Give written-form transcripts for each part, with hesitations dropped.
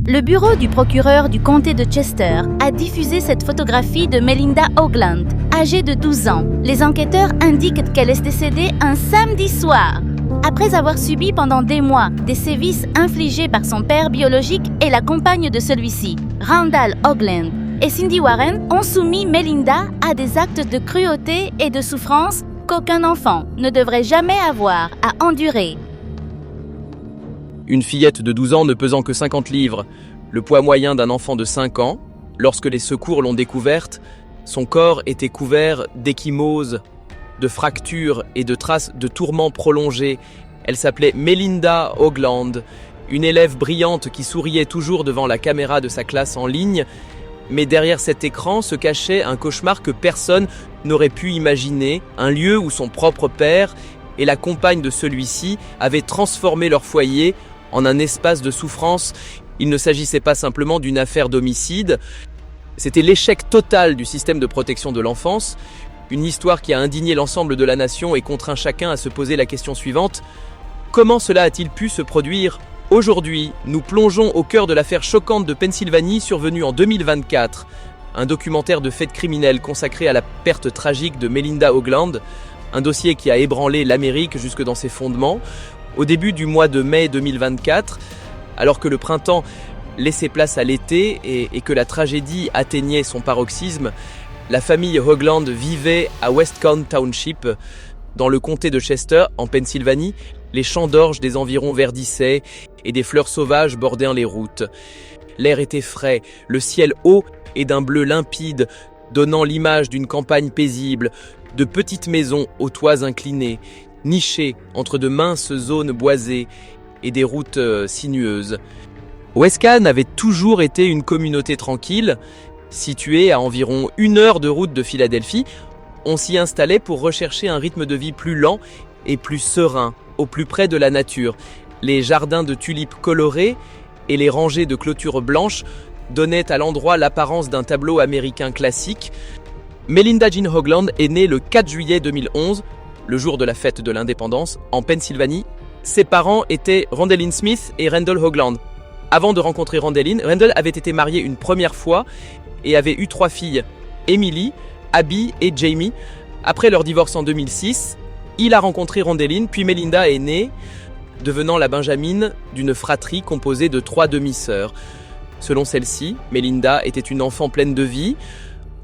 Le bureau du procureur du comté de Chester a diffusé cette photographie de Melinda Hoagland, âgée de 12 ans. Les enquêteurs indiquent qu'elle est décédée un samedi soir, après avoir subi pendant des mois des sévices infligés par son père biologique et la compagne de celui-ci. Randall Hoagland et Cindy Warren ont soumis Melinda à des actes de cruauté et de souffrance qu'aucun enfant ne devrait jamais avoir à endurer. Une fillette de 12 ans ne pesant que 50 livres, le poids moyen d'un enfant de 5 ans, lorsque les secours l'ont découverte, son corps était couvert d'ecchymoses, de fractures et de traces de tourments prolongés. Elle s'appelait Melinda Hoagland, une élève brillante qui souriait toujours devant la caméra de sa classe en ligne, mais derrière cet écran se cachait un cauchemar que personne n'aurait pu imaginer, un lieu où son propre père et la compagne de celui-ci avaient transformé leur foyer en un espace de souffrance. Il ne s'agissait pas simplement d'une affaire d'homicide, c'était l'échec total du système de protection de l'enfance, une histoire qui a indigné l'ensemble de la nation et contraint chacun à se poser la question suivante: comment cela a-t-il pu se produire? Aujourd'hui, nous plongeons au cœur de l'affaire choquante de Pennsylvanie survenue en 2024, un documentaire de faits criminels consacré à la perte tragique de Melinda Hoagland, un dossier qui a ébranlé l'Amérique jusque dans ses fondements. Au début du mois de mai 2024, alors que le printemps laissait place à l'été et que la tragédie atteignait son paroxysme, la famille Hoagland vivait à Westcombe Township, dans le comté de Chester, en Pennsylvanie. Les champs d'orge des environs verdissaient et des fleurs sauvages bordaient les routes. L'air était frais, le ciel haut et d'un bleu limpide, donnant l'image d'une campagne paisible, de petites maisons aux toits inclinés, nichées entre de minces zones boisées et des routes sinueuses. Westcombe avait toujours été une communauté tranquille, située à environ 1 heure de route de Philadelphie. On s'y installait pour rechercher un rythme de vie plus lent et plus serein, au plus près de la nature. Les jardins de tulipes colorées et les rangées de clôtures blanches donnaient à l'endroit l'apparence d'un tableau américain classique. Melinda Jean Hoagland est née le 4 juillet 2011, le jour de la fête de l'indépendance, en Pennsylvanie. Ses parents étaient Randallyn Smith et Randall Hoagland. Avant de rencontrer Randallyn, Randall avait été marié une première fois et avait eu 3 filles, Emily, Abby et Jamie. Après leur divorce en 2006, il a rencontré Randallyn, puis Melinda est née, devenant la benjamine d'une fratrie composée de 3 demi-sœurs. Selon celle-ci, Melinda était une enfant pleine de vie.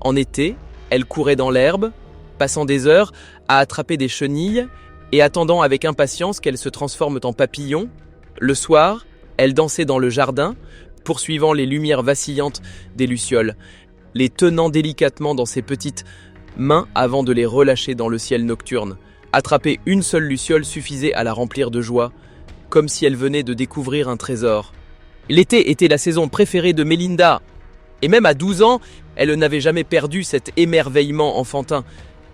En été, elle courait dans l'herbe, passant des heures à attraper des chenilles et attendant avec impatience qu'elles se transforment en papillons. Le soir, elle dansait dans le jardin, poursuivant les lumières vacillantes des lucioles, les tenant délicatement dans ses petites mains avant de les relâcher dans le ciel nocturne. Attraper une seule luciole suffisait à la remplir de joie, comme si elle venait de découvrir un trésor. L'été était la saison préférée de Melinda, et même à 12 ans, elle n'avait jamais perdu cet émerveillement enfantin,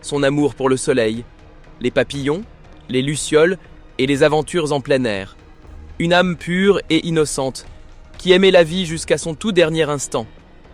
son amour pour le soleil, les papillons, les lucioles et les aventures en plein air. Une âme pure et innocente, qui aimait la vie jusqu'à son tout dernier instant.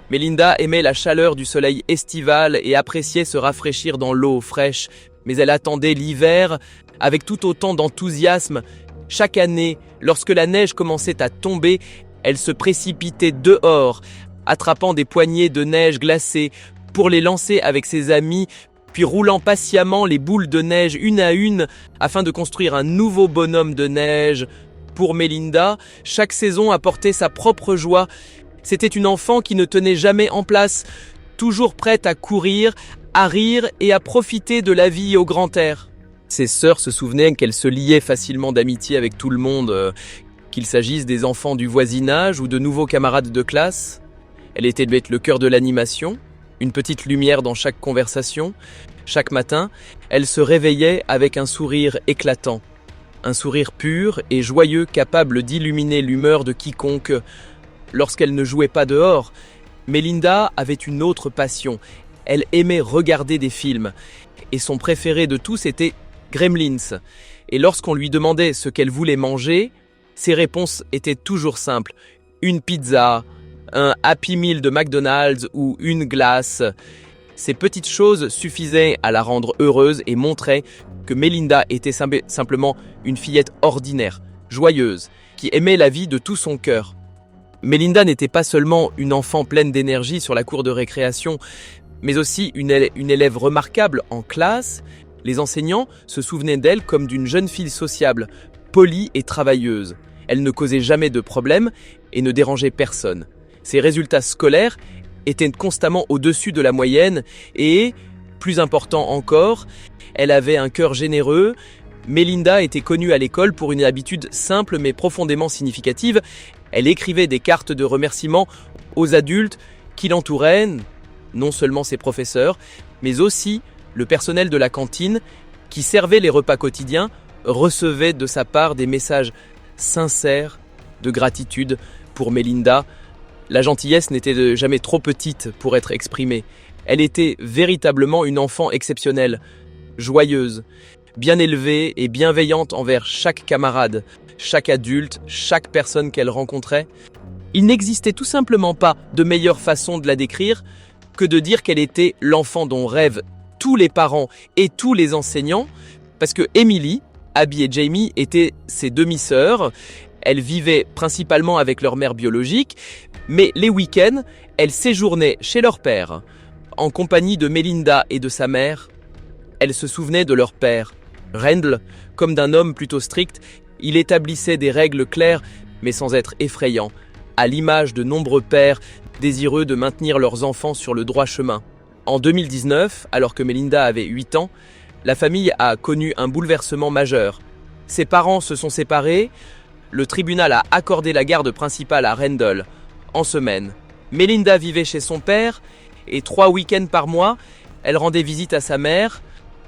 Melinda aimait la chaleur du soleil estival et appréciait se rafraîchir dans l'eau fraîche, mais elle attendait l'hiver avec tout autant d'enthousiasme. Chaque année, lorsque la neige commençait à tomber, elle se précipitait dehors, attrapant des poignées de neige glacée pour les lancer avec ses amis, puis roulant patiemment les boules de neige une à une afin de construire un nouveau bonhomme de neige. Pour Melinda, chaque saison apportait sa propre joie. C'était une enfant qui ne tenait jamais en place, toujours prête à courir, à rire et à profiter de la vie au grand air. Ses sœurs se souvenaient qu'elle se liait facilement d'amitié avec tout le monde, qu'il s'agisse des enfants du voisinage ou de nouveaux camarades de classe. Elle était le cœur de l'animation, une petite lumière dans chaque conversation. Chaque matin, elle se réveillait avec un sourire éclatant. Un sourire pur et joyeux capable d'illuminer l'humeur de quiconque. Lorsqu'elle ne jouait pas dehors, Melinda avait une autre passion. Elle aimait regarder des films. Et son préféré de tous était Gremlins. Et lorsqu'on lui demandait ce qu'elle voulait manger, ses réponses étaient toujours simples. Une pizza, un Happy Meal de McDonald's ou une glace. Ces petites choses suffisaient à la rendre heureuse et montraient que Melinda était simplement une fillette ordinaire, joyeuse, qui aimait la vie de tout son cœur. Melinda n'était pas seulement une enfant pleine d'énergie sur la cour de récréation, mais aussi une élève remarquable en classe. Les enseignants se souvenaient d'elle comme d'une jeune fille sociable, polie et travailleuse. Elle ne causait jamais de problèmes et ne dérangeait personne. Ses résultats scolaires étaient constamment au-dessus de la moyenne et, plus important encore, elle avait un cœur généreux. Melinda était connue à l'école pour une habitude simple mais profondément significative. Elle écrivait des cartes de remerciement aux adultes qui l'entouraient, non seulement ses professeurs, mais aussi le personnel de la cantine qui servait les repas quotidiens recevait de sa part des messages sincères de gratitude pour Melinda. La gentillesse n'était jamais trop petite pour être exprimée. Elle était véritablement une enfant exceptionnelle, joyeuse, bien élevée et bienveillante envers chaque camarade, chaque adulte, chaque personne qu'elle rencontrait. Il n'existait tout simplement pas de meilleure façon de la décrire que de dire qu'elle était l'enfant dont rêvent tous les parents et tous les enseignants, parce que Emily, Abby et Jamie étaient ses demi-sœurs. Elles vivaient principalement avec leur mère biologique, mais les week-ends, elles séjournaient chez leur père. En compagnie de Melinda et de sa mère, elles se souvenaient de leur père. Randall, comme d'un homme plutôt strict, il établissait des règles claires, mais sans être effrayant, à l'image de nombreux pères désireux de maintenir leurs enfants sur le droit chemin. En 2019, alors que Melinda avait 8 ans, la famille a connu un bouleversement majeur. Ses parents se sont séparés, le tribunal a accordé la garde principale à Randall, en semaine. Melinda vivait chez son père, et 3 week-ends par mois, elle rendait visite à sa mère.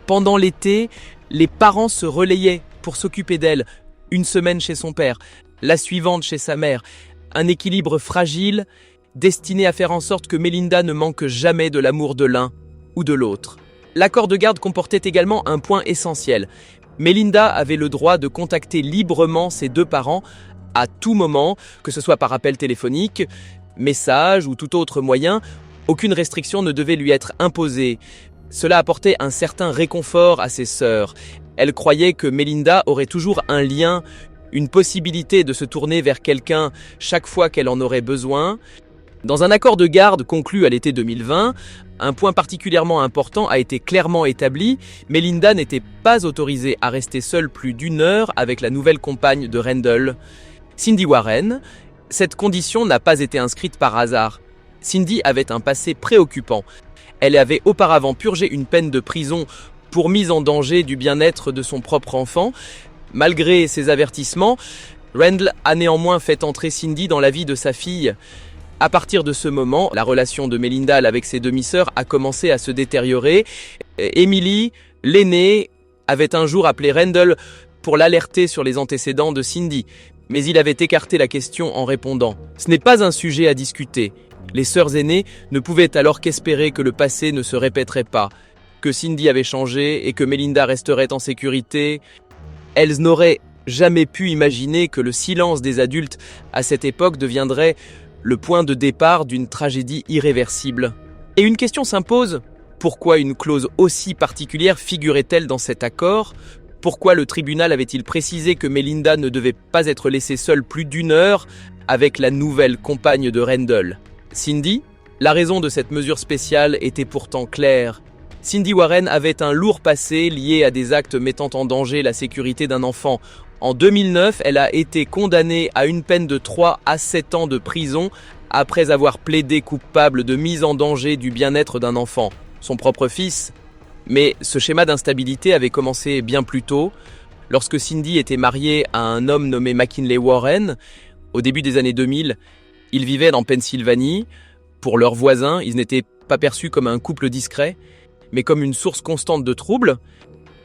Pendant l'été, les parents se relayaient pour s'occuper d'elle, une semaine chez son père, la suivante chez sa mère. Un équilibre fragile, destiné à faire en sorte que Melinda ne manque jamais de l'amour de l'un ou de l'autre. L'accord de garde comportait également un point essentiel. Melinda avait le droit de contacter librement ses 2 parents à tout moment, que ce soit par appel téléphonique, message ou tout autre moyen. Aucune restriction ne devait lui être imposée. Cela apportait un certain réconfort à ses sœurs. Elle croyait que Melinda aurait toujours un lien, une possibilité de se tourner vers quelqu'un chaque fois qu'elle en aurait besoin. Dans un accord de garde conclu à l'été 2020, un point particulièrement important a été clairement établi. Melinda n'était pas autorisée à rester seule plus d'1 heure avec la nouvelle compagne de Randall, Cindy Warren. Cette condition n'a pas été inscrite par hasard. Cindy avait un passé préoccupant. Elle avait auparavant purgé une peine de prison pour mise en danger du bien-être de son propre enfant. Malgré ces avertissements, Randall a néanmoins fait entrer Cindy dans la vie de sa fille. À partir de ce moment, la relation de Melinda avec ses demi-sœurs a commencé à se détériorer. Emily, l'aînée, avait un jour appelé Randall pour l'alerter sur les antécédents de Cindy. Mais il avait écarté la question en répondant « Ce n'est pas un sujet à discuter ». Les sœurs aînées ne pouvaient alors qu'espérer que le passé ne se répéterait pas, que Cindy avait changé et que Melinda resterait en sécurité. Elles n'auraient jamais pu imaginer que le silence des adultes à cette époque deviendrait le point de départ d'une tragédie irréversible. Et une question s'impose, pourquoi une clause aussi particulière figurait-elle dans cet accord ? Pourquoi le tribunal avait-il précisé que Melinda ne devait pas être laissée seule plus d'1 heure avec la nouvelle compagne de Randall ? Cindy, la raison de cette mesure spéciale était pourtant claire. Cindy Warren avait un lourd passé lié à des actes mettant en danger la sécurité d'un enfant. En 2009, elle a été condamnée à une peine de 3 à 7 ans de prison après avoir plaidé coupable de mise en danger du bien-être d'un enfant, son propre fils. Mais ce schéma d'instabilité avait commencé bien plus tôt, lorsque Cindy était mariée à un homme nommé McKinley Warren. Au début des années 2000, ils vivaient en Pennsylvanie. Pour leurs voisins, ils n'étaient pas perçus comme un couple discret, mais comme une source constante de troubles.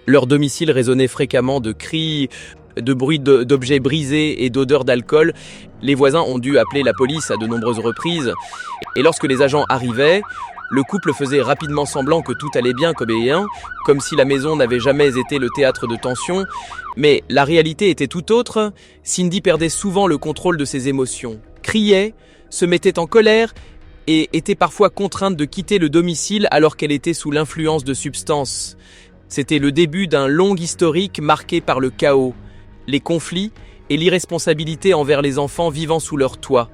Leur domicile résonnait fréquemment de cris, de bruits d'objets brisés et d'odeurs d'alcool. Les voisins ont dû appeler la police à de nombreuses reprises. Et lorsque les agents arrivaient, le couple faisait rapidement semblant que tout allait bien comme si la maison n'avait jamais été le théâtre de tensions. Mais la réalité était tout autre. Cindy perdait souvent le contrôle de ses émotions, criait, se mettait en colère et était parfois contrainte de quitter le domicile alors qu'elle était sous l'influence de substances. C'était le début d'un long historique marqué par le chaos, les conflits et l'irresponsabilité envers les enfants vivant sous leur toit.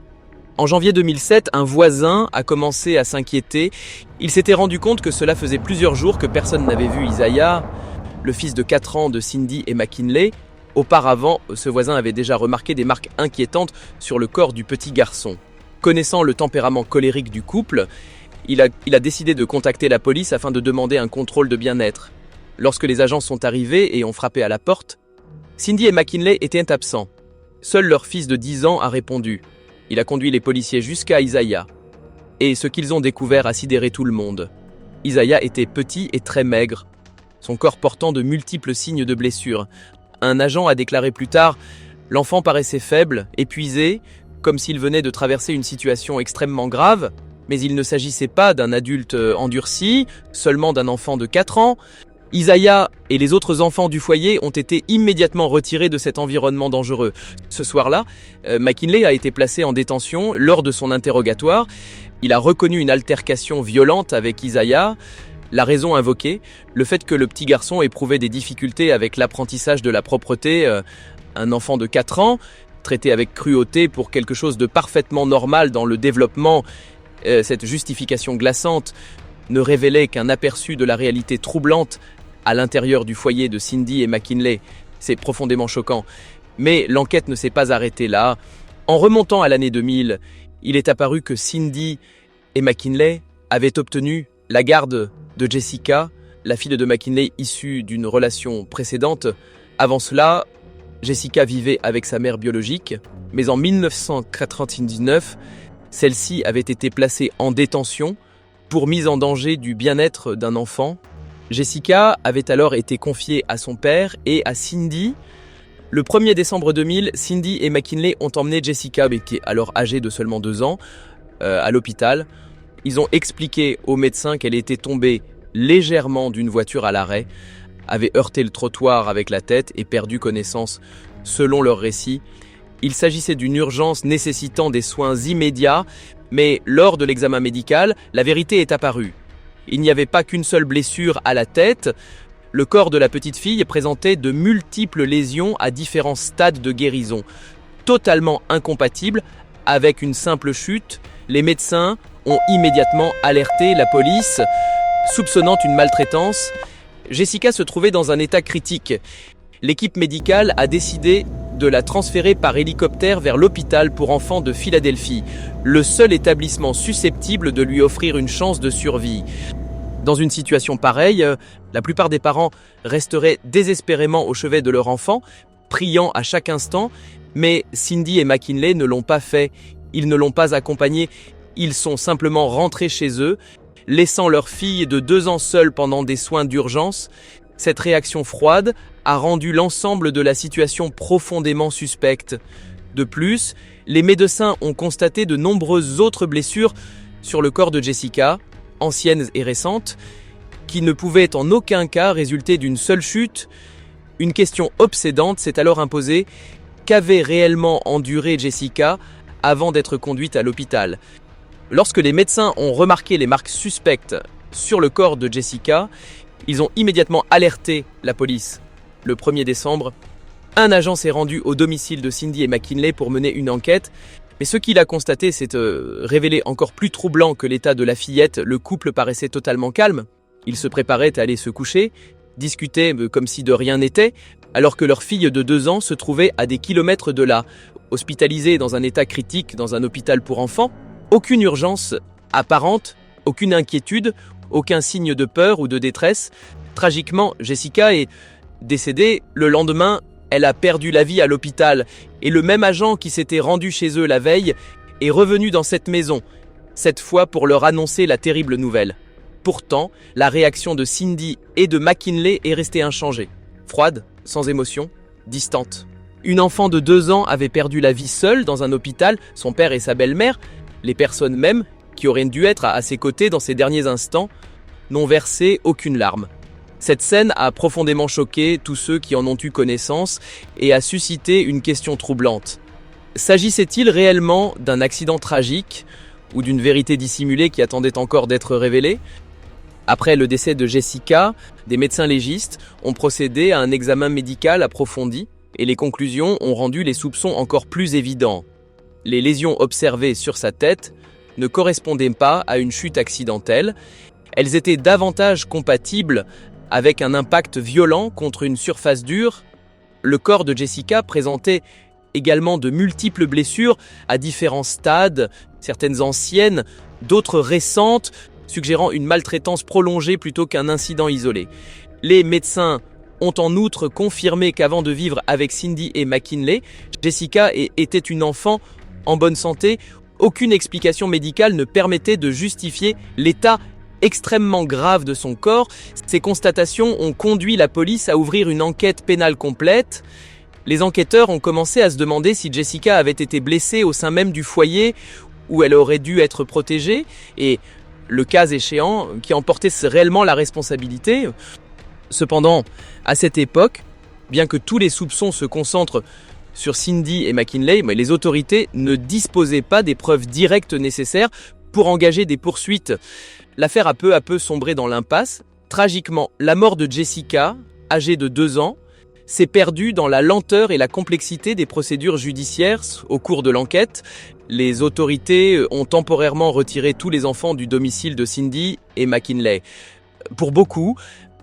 En janvier 2007, un voisin a commencé à s'inquiéter. Il s'était rendu compte que cela faisait plusieurs jours que personne n'avait vu Isaiah, le fils de 4 ans de Cindy et McKinley. Auparavant, ce voisin avait déjà remarqué des marques inquiétantes sur le corps du petit garçon. Connaissant le tempérament colérique du couple, il a décidé de contacter la police afin de demander un contrôle de bien-être. Lorsque les agents sont arrivés et ont frappé à la porte, Cindy et McKinley étaient absents. Seul leur fils de 10 ans a répondu. Il a conduit les policiers jusqu'à Isaiah. Et ce qu'ils ont découvert a sidéré tout le monde. Isaiah était petit et très maigre, son corps portant de multiples signes de blessures. Un agent a déclaré plus tard « L'enfant paraissait faible, épuisé, comme s'il venait de traverser une situation extrêmement grave, mais il ne s'agissait pas d'un adulte endurci, seulement d'un enfant de 4 ans. » Isaiah et les autres enfants du foyer ont été immédiatement retirés de cet environnement dangereux. Ce soir-là, McKinley a été placé en détention lors de son interrogatoire. Il a reconnu une altercation violente avec Isaiah. La raison invoquée, le fait que le petit garçon éprouvait des difficultés avec l'apprentissage de la propreté. Un enfant de 4 ans, traité avec cruauté pour quelque chose de parfaitement normal dans le développement, cette justification glaçante ne révélait qu'un aperçu de la réalité troublante à l'intérieur du foyer de Cindy et McKinley. C'est profondément choquant. Mais l'enquête ne s'est pas arrêtée là. En remontant à l'année 2000, il est apparu que Cindy et McKinley avaient obtenu la garde de Jessica, la fille de McKinley issue d'une relation précédente. Avant cela, Jessica vivait avec sa mère biologique, mais en 1999, celle-ci avait été placée en détention pour mise en danger du bien-être d'un enfant. Jessica avait alors été confiée à son père et à Cindy. Le 1er décembre 2000, Cindy et McKinley ont emmené Jessica, qui est alors âgée de seulement 2 ans, à l'hôpital. Ils ont expliqué au médecin qu'elle était tombée légèrement d'une voiture à l'arrêt, avait heurté le trottoir avec la tête et perdu connaissance. Selon leur récit, il s'agissait d'une urgence nécessitant des soins immédiats, mais lors de l'examen médical, la vérité est apparue. Il n'y avait pas qu'une seule blessure à la tête. Le corps de la petite fille présentait de multiples lésions à différents stades de guérison, totalement incompatibles avec une simple chute. Les médecins ont immédiatement alerté la police, soupçonnant une maltraitance. Jessica se trouvait dans un état critique. L'équipe médicale a décidé de la transférer par hélicoptère vers l'hôpital pour enfants de Philadelphie, le seul établissement susceptible de lui offrir une chance de survie. Dans une situation pareille, la plupart des parents resteraient désespérément au chevet de leur enfant, priant à chaque instant, mais Cindy et McKinley ne l'ont pas fait. Ils ne l'ont pas accompagné, ils sont simplement rentrés chez eux, laissant leur fille de 2 ans seule pendant des soins d'urgence. Cette réaction froide a rendu l'ensemble de la situation profondément suspecte. De plus, les médecins ont constaté de nombreuses autres blessures sur le corps de Jessica, anciennes et récentes, qui ne pouvaient en aucun cas résulter d'une seule chute. Une question obsédante s'est alors imposée. Qu'avait réellement enduré Jessica avant d'être conduite à l'hôpital? Lorsque les médecins ont remarqué les marques suspectes sur le corps de Jessica, ils ont immédiatement alerté la police. Le 1er décembre, un agent s'est rendu au domicile de Cindy et McKinley pour mener une enquête. Mais ce qu'il a constaté s'est révélé encore plus troublant que l'état de la fillette. Le couple paraissait totalement calme. Ils se préparaient à aller se coucher, discutaient comme si de rien n'était, alors que leur fille de 2 ans se trouvait à des kilomètres de là, hospitalisée dans un état critique dans un hôpital pour enfants. Aucune urgence apparente, aucune inquiétude, aucun signe de peur ou de détresse. Tragiquement, Jessica est décédée. Le lendemain, elle a perdu la vie à l'hôpital. Et le même agent qui s'était rendu chez eux la veille est revenu dans cette maison, cette fois pour leur annoncer la terrible nouvelle. Pourtant, la réaction de Cindy et de McKinley est restée inchangée. Froide, sans émotion, distante. Une enfant de 2 ans avait perdu la vie seule dans un hôpital, son père et sa belle-mère, les personnes même, qui auraient dû être à ses côtés dans ces derniers instants, n'ont versé aucune larme. Cette scène a profondément choqué tous ceux qui en ont eu connaissance et a suscité une question troublante. S'agissait-il réellement d'un accident tragique ou d'une vérité dissimulée qui attendait encore d'être révélée? Après le décès de Jessica, des médecins légistes ont procédé à un examen médical approfondi et les conclusions ont rendu les soupçons encore plus évidents. Les lésions observées sur sa tête ne correspondaient pas à une chute accidentelle. Elles étaient davantage compatibles avec un impact violent contre une surface dure. Le corps de Jessica présentait également de multiples blessures à différents stades, certaines anciennes, d'autres récentes, suggérant une maltraitance prolongée plutôt qu'un incident isolé. Les médecins ont en outre confirmé qu'avant de vivre avec Cindy et McKinley, Jessica était une enfant en bonne santé. Aucune explication médicale ne permettait de justifier l'état extrêmement grave de son corps. Ces constatations ont conduit la police à ouvrir une enquête pénale complète. Les enquêteurs ont commencé à se demander si Jessica avait été blessée au sein même du foyer où elle aurait dû être protégée et, le cas échéant, qui en portait réellement la responsabilité. Cependant, à cette époque, bien que tous les soupçons se concentrent sur Cindy et McKinley, mais les autorités ne disposaient pas des preuves directes nécessaires pour engager des poursuites. L'affaire a peu à peu sombré dans l'impasse. Tragiquement, la mort de Jessica, âgée de 2 ans, s'est perdue dans la lenteur et la complexité des procédures judiciaires au cours de l'enquête. Les autorités ont temporairement retiré tous les enfants du domicile de Cindy et McKinley. Pour beaucoup,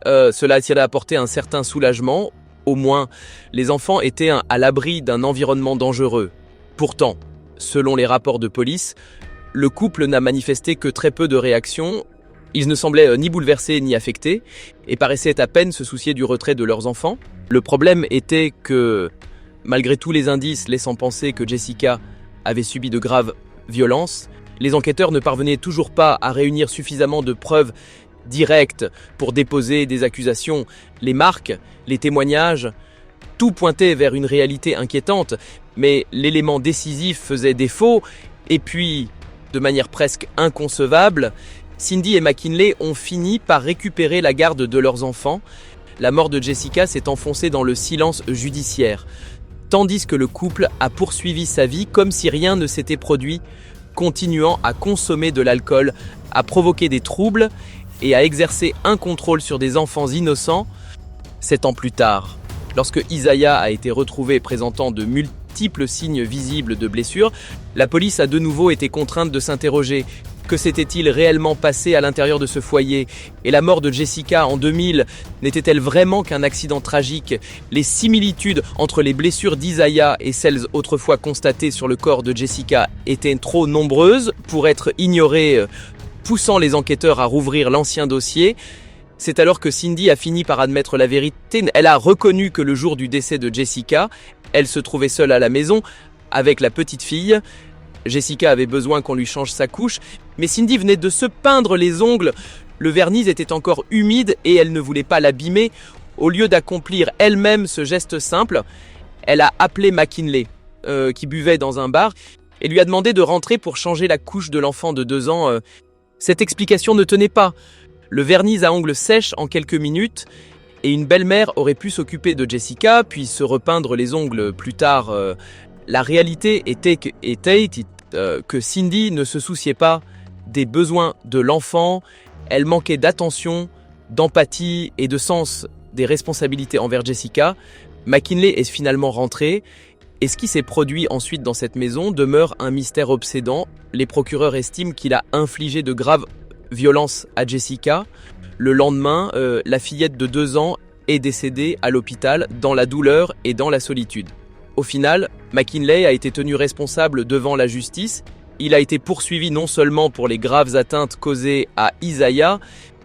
cela a apporté un certain soulagement. Au moins, les enfants étaient à l'abri d'un environnement dangereux. Pourtant, selon les rapports de police, le couple n'a manifesté que très peu de réactions. Ils ne semblaient ni bouleversés ni affectés et paraissaient à peine se soucier du retrait de leurs enfants. Le problème était que, malgré tous les indices laissant penser que Jessica avait subi de graves violences, les enquêteurs ne parvenaient toujours pas à réunir suffisamment de preuves directes pour déposer des accusations. Les marques, les témoignages, tout pointait vers une réalité inquiétante, mais l'élément décisif faisait défaut. Et puis, de manière presque inconcevable, Cindy et McKinley ont fini par récupérer la garde de leurs enfants. La mort de Jessica s'est enfoncée dans le silence judiciaire, tandis que le couple a poursuivi sa vie comme si rien ne s'était produit, continuant à consommer de l'alcool, à provoquer des troubles et à exercer un contrôle sur des enfants innocents. 7 ans plus tard, lorsque Isaiah a été retrouvé présentant de multiples signes visibles de blessures, la police a de nouveau été contrainte de s'interroger. Que s'était-il réellement passé à l'intérieur de ce foyer? Et la mort de Jessica en 2000 n'était-elle vraiment qu'un accident tragique? Les similitudes entre les blessures d'Isaiah et celles autrefois constatées sur le corps de Jessica étaient trop nombreuses pour être ignorées, poussant les enquêteurs à rouvrir l'ancien dossier. C'est alors que Cindy a fini par admettre la vérité. Elle a reconnu que le jour du décès de Jessica, elle se trouvait seule à la maison avec la petite fille. Jessica avait besoin qu'on lui change sa couche, mais Cindy venait de se peindre les ongles. Le vernis était encore humide et elle ne voulait pas l'abîmer. Au lieu d'accomplir elle-même ce geste simple, elle a appelé McKinley, qui buvait dans un bar, et lui a demandé de rentrer pour changer la couche de l'enfant de 2 ans. Cette explication ne tenait pas. Le vernis à ongles sèche en quelques minutes, et une belle-mère aurait pu s'occuper de Jessica, puis se repeindre les ongles plus tard. La réalité était que Cindy ne se souciait pas des besoins de l'enfant. Elle manquait d'attention, d'empathie et de sens des responsabilités envers Jessica. McKinley est finalement rentré, et ce qui s'est produit ensuite dans cette maison demeure un mystère obsédant. Les procureurs estiment qu'il a infligé de graves violences à Jessica. Le lendemain, la fillette de 2 ans est décédée à l'hôpital dans la douleur et dans la solitude. Au final, McKinley a été tenu responsable devant la justice. Il a été poursuivi non seulement pour les graves atteintes causées à Isaiah,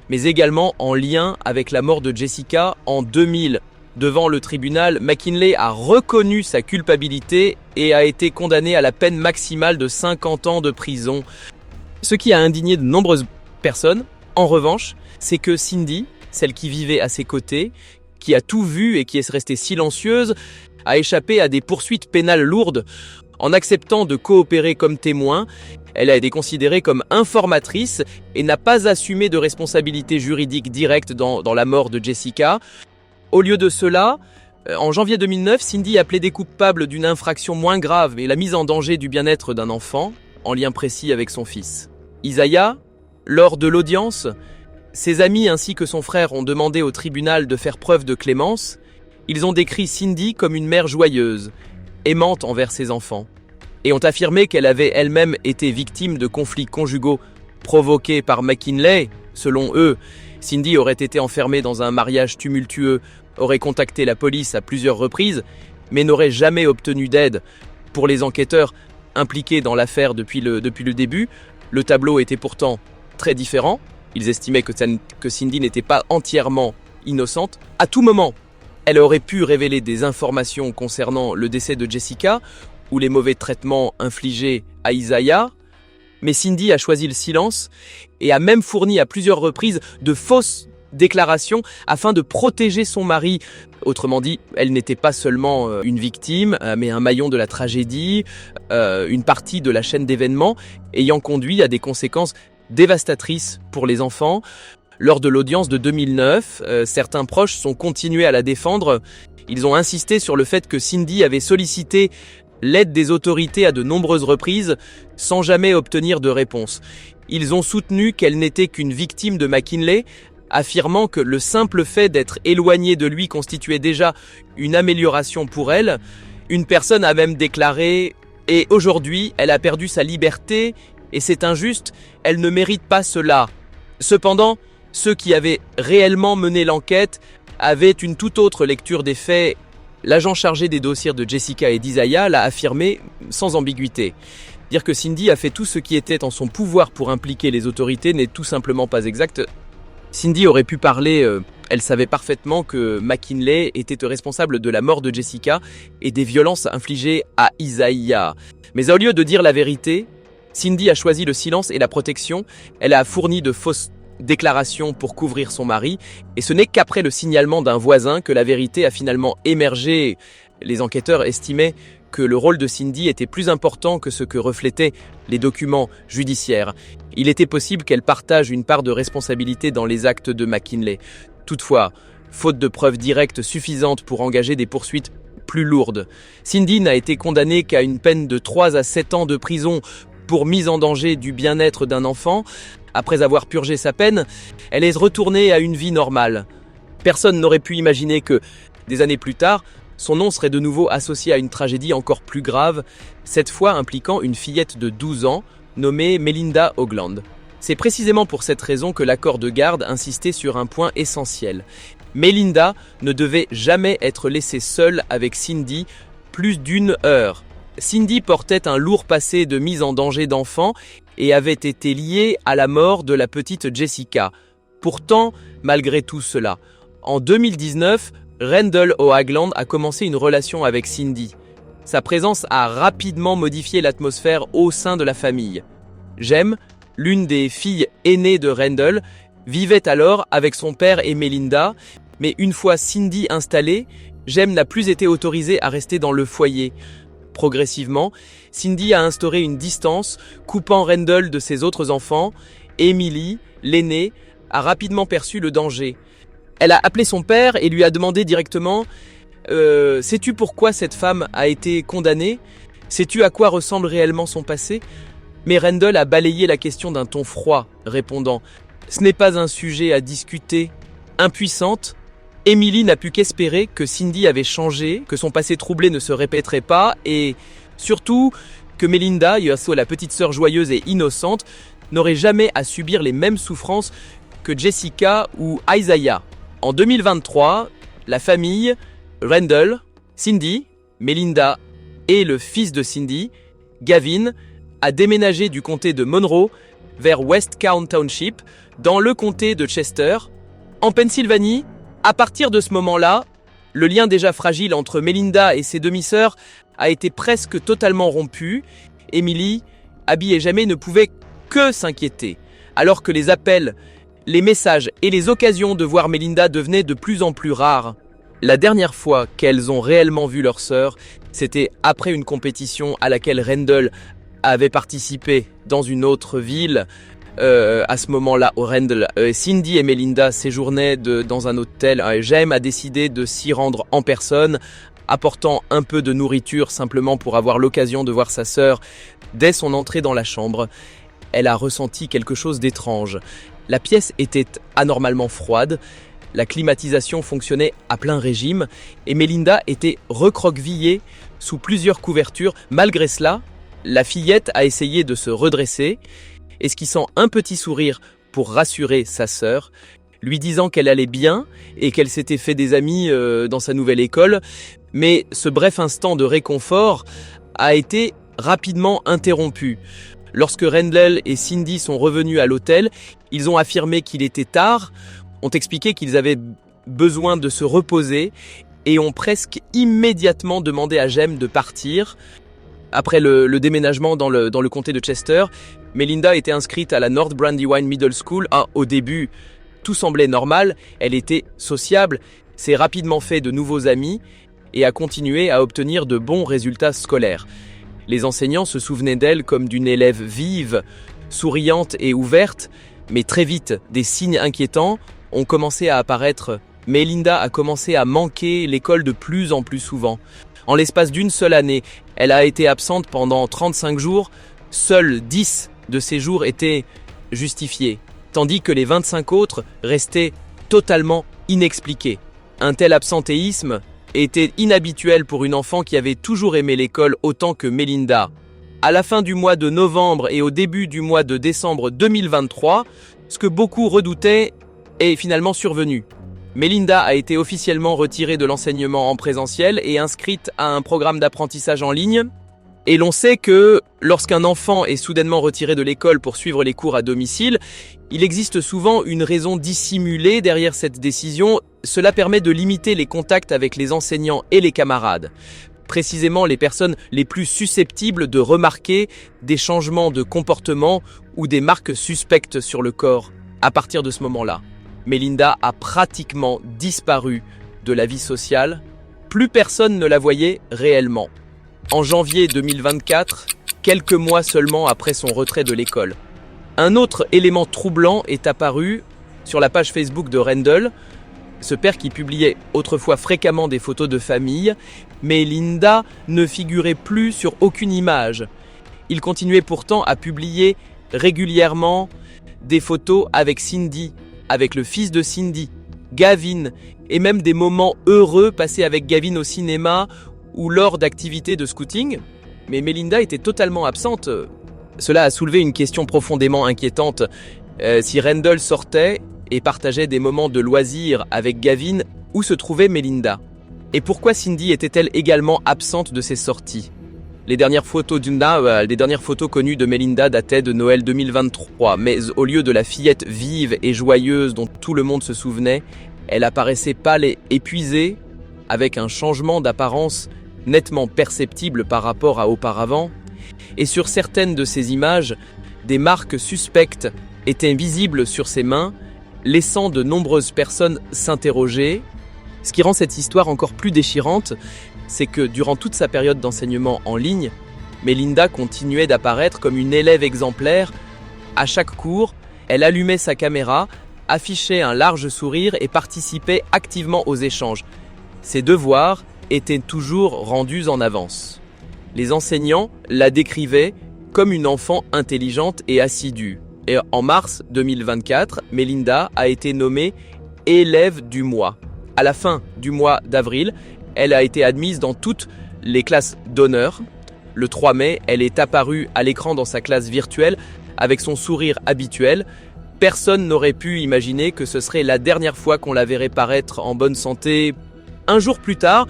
mais également en lien avec la mort de Jessica en 2000. Devant le tribunal, McKinley a reconnu sa culpabilité et a été condamné à la peine maximale de 50 ans de prison. Ce qui a indigné de nombreuses personnes, en revanche, c'est que Cindy, celle qui vivait à ses côtés, qui a tout vu et qui est restée silencieuse, a échappé à des poursuites pénales lourdes. En acceptant de coopérer comme témoin, elle a été considérée comme informatrice et n'a pas assumé de responsabilité juridique directe dans la mort de Jessica. Au lieu de cela, en janvier 2009, Cindy a plaidé coupable d'une infraction moins grave et la mise en danger du bien-être d'un enfant, en lien précis avec son fils. Isaiah, lors de l'audience, ses amis ainsi que son frère ont demandé au tribunal de faire preuve de clémence. Ils ont décrit Cindy comme une mère joyeuse, aimante envers ses enfants. et ont affirmé qu'elle avait elle-même été victime de conflits conjugaux provoqués par McKinley. Selon eux, Cindy aurait été enfermée dans un mariage tumultueux, aurait contacté la police à plusieurs reprises, mais n'aurait jamais obtenu d'aide. Pour les enquêteurs impliqués dans l'affaire depuis le début, le tableau était pourtant très différent. Ils estimaient que Cindy n'était pas entièrement innocente. À tout moment, elle aurait pu révéler des informations concernant le décès de Jessica ou les mauvais traitements infligés à Isaiah. Mais Cindy a choisi le silence et a même fourni à plusieurs reprises de fausses déclarations afin de protéger son mari. Autrement dit, elle n'était pas seulement une victime, mais un maillon de la tragédie, une partie de la chaîne d'événements ayant conduit à des conséquences dévastatrices pour les enfants. Lors de l'audience de 2009, certains proches sont continués à la défendre. Ils ont insisté sur le fait que Cindy avait sollicité l'aide des autorités à de nombreuses reprises sans jamais obtenir de réponse. Ils ont soutenu qu'elle n'était qu'une victime de McKinley, affirmant que le simple fait d'être éloignée de lui constituait déjà une amélioration pour elle. Une personne a même déclaré « Et aujourd'hui, elle a perdu sa liberté et c'est injuste, elle ne mérite pas cela ». Cependant, ceux qui avaient réellement mené l'enquête avaient une toute autre lecture des faits. L'agent chargé des dossiers de Jessica et d'Isaiah l'a affirmé sans ambiguïté. Dire que Cindy a fait tout ce qui était en son pouvoir pour impliquer les autorités n'est tout simplement pas exact. Cindy aurait pu parler, elle savait parfaitement que McKinley était responsable de la mort de Jessica et des violences infligées à Isaiah. Mais au lieu de dire la vérité, Cindy a choisi le silence et la protection. Elle a fourni de fausses déclaration pour couvrir son mari, et ce n'est qu'après le signalement d'un voisin que la vérité a finalement émergé. Les enquêteurs estimaient que le rôle de Cindy était plus important que ce que reflétaient les documents judiciaires. Il était possible qu'elle partage une part de responsabilité dans les actes de McKinley. Toutefois, faute de preuves directes suffisantes pour engager des poursuites plus lourdes, Cindy n'a été condamnée qu'à une peine de 3 à 7 ans de prison pour mise en danger du bien-être d'un enfant. Après avoir purgé sa peine, elle est retournée à une vie normale. Personne n'aurait pu imaginer que, des années plus tard, son nom serait de nouveau associé à une tragédie encore plus grave, cette fois impliquant une fillette de 12 ans nommée Melinda Hoagland. C'est précisément pour cette raison que l'accord de garde insistait sur un point essentiel. Melinda ne devait jamais être laissée seule avec Cindy plus d'1 heure. Cindy portait un lourd passé de mise en danger d'enfants et avait été liée à la mort de la petite Jessica. Pourtant, malgré tout cela, en 2019, Randall Hoagland a commencé une relation avec Cindy. Sa présence a rapidement modifié l'atmosphère au sein de la famille. Jem, l'une des filles aînées de Randall, vivait alors avec son père et Melinda, mais une fois Cindy installée, Jem n'a plus été autorisée à rester dans le foyer. Progressivement, Cindy a instauré une distance, coupant Randall de ses autres enfants. Emily, l'aînée, a rapidement perçu le danger. Elle a appelé son père et lui a demandé directement « Sais-tu pourquoi cette femme a été condamnée? Sais-tu à quoi ressemble réellement son passé ?» Mais Randall a balayé la question d'un ton froid, répondant « Ce n'est pas un sujet à discuter. » Impuissante, Emily n'a pu qu'espérer que Cindy avait changé, que son passé troublé ne se répéterait pas et, surtout, que Melinda, la petite sœur joyeuse et innocente, n'aurait jamais à subir les mêmes souffrances que Jessica ou Isaiah. En 2023, la famille, Randall, Cindy, Melinda et le fils de Cindy, Gavin, a déménagé du comté de Monroe vers West Count Township, dans le comté de Chester, en Pennsylvanie. À partir de ce moment-là, le lien déjà fragile entre Melinda et ses demi-sœurs a été presque totalement rompu. Emily, Abby et Jamie ne pouvaient que s'inquiéter, alors que les appels, les messages et les occasions de voir Melinda devenaient de plus en plus rares. La dernière fois qu'elles ont réellement vu leur sœur, c'était après une compétition à laquelle Randall avait participé dans une autre ville. À ce moment-là, au Randall, Cindy et Melinda séjournaient dans un hôtel. Jem a décidé de s'y rendre en personne, apportant un peu de nourriture simplement pour avoir l'occasion de voir sa sœur. Dès son entrée dans la chambre, elle a ressenti quelque chose d'étrange. La pièce était anormalement froide, la climatisation fonctionnait à plein régime et Melinda était recroquevillée sous plusieurs couvertures. Malgré cela, La fillette a essayé de se redresser, esquissant un petit sourire pour rassurer sa sœur, lui disant qu'elle allait bien et qu'elle s'était fait des amis dans sa nouvelle école. Mais ce bref instant de réconfort a été rapidement interrompu. Lorsque Randall et Cindy sont revenus à l'hôtel, ils ont affirmé qu'il était tard, ont expliqué qu'ils avaient besoin de se reposer et ont presque immédiatement demandé à Jem de partir. Après le déménagement dans le comté de Chester, Melinda était inscrite à la North Brandywine Middle School. Au début, tout semblait normal, elle était sociable, s'est rapidement fait de nouveaux amis et a continué à obtenir de bons résultats scolaires. Les enseignants se souvenaient d'elle comme d'une élève vive, souriante et ouverte, mais très vite, des signes inquiétants ont commencé à apparaître. Melinda a commencé à manquer l'école de plus en plus souvent. En l'espace d'une seule année, elle a été absente pendant 35 jours. Seuls 10 de ces jours étaient justifiés, tandis que les 25 autres restaient totalement inexpliqués. Un tel absentéisme était inhabituel pour une enfant qui avait toujours aimé l'école autant que Melinda. À la fin du mois de novembre et au début du mois de décembre 2023, ce que beaucoup redoutaient est finalement survenu. Melinda a été officiellement retirée de l'enseignement en présentiel et inscrite à un programme d'apprentissage en ligne. Et l'on sait que lorsqu'un enfant est soudainement retiré de l'école pour suivre les cours à domicile, il existe souvent une raison dissimulée derrière cette décision. Cela permet de limiter les contacts avec les enseignants et les camarades. Précisément les personnes les plus susceptibles de remarquer des changements de comportement ou des marques suspectes sur le corps. À partir de ce moment-là, Melinda a pratiquement disparu de la vie sociale. Plus personne ne la voyait réellement. En janvier 2024, quelques mois seulement après son retrait de l'école, un autre élément troublant est apparu sur la page Facebook de Randall, ce père qui publiait autrefois fréquemment des photos de famille, mais Linda ne figurait plus sur aucune image. Il continuait pourtant à publier régulièrement des photos avec Cindy, avec le fils de Cindy, Gavin, et même des moments heureux passés avec Gavin au cinéma ou lors d'activités de scouting. Mais Melinda était totalement absente. Cela a soulevé une question profondément inquiétante. Si Randall sortait et partageait des moments de loisirs avec Gavin, où se trouvait Melinda? Et pourquoi Cindy était-elle également absente de ces sorties? Les dernières photos connues de Melinda dataient de Noël 2023, mais au lieu de la fillette vive et joyeuse dont tout le monde se souvenait, elle apparaissait pâle et épuisée, avec un changement d'apparence nettement perceptible par rapport à auparavant. Et sur certaines de ces images, des marques suspectes étaient visibles sur ses mains, laissant de nombreuses personnes s'interroger. Ce qui rend cette histoire encore plus déchirante, c'est que durant toute sa période d'enseignement en ligne, Melinda continuait d'apparaître comme une élève exemplaire. À chaque cours, elle allumait sa caméra, affichait un large sourire et participait activement aux échanges. Ses devoirs étaient toujours rendus en avance. Les enseignants la décrivaient comme une enfant intelligente et assidue. Et en mars 2024, Melinda a été nommée élève du mois. À la fin du mois d'avril, elle a été admise dans toutes les classes d'honneur. Le 3 mai, elle est apparue à l'écran dans sa classe virtuelle avec son sourire habituel. Personne n'aurait pu imaginer que ce serait la dernière fois qu'on la verrait paraître en bonne santé. Un jour plus tard,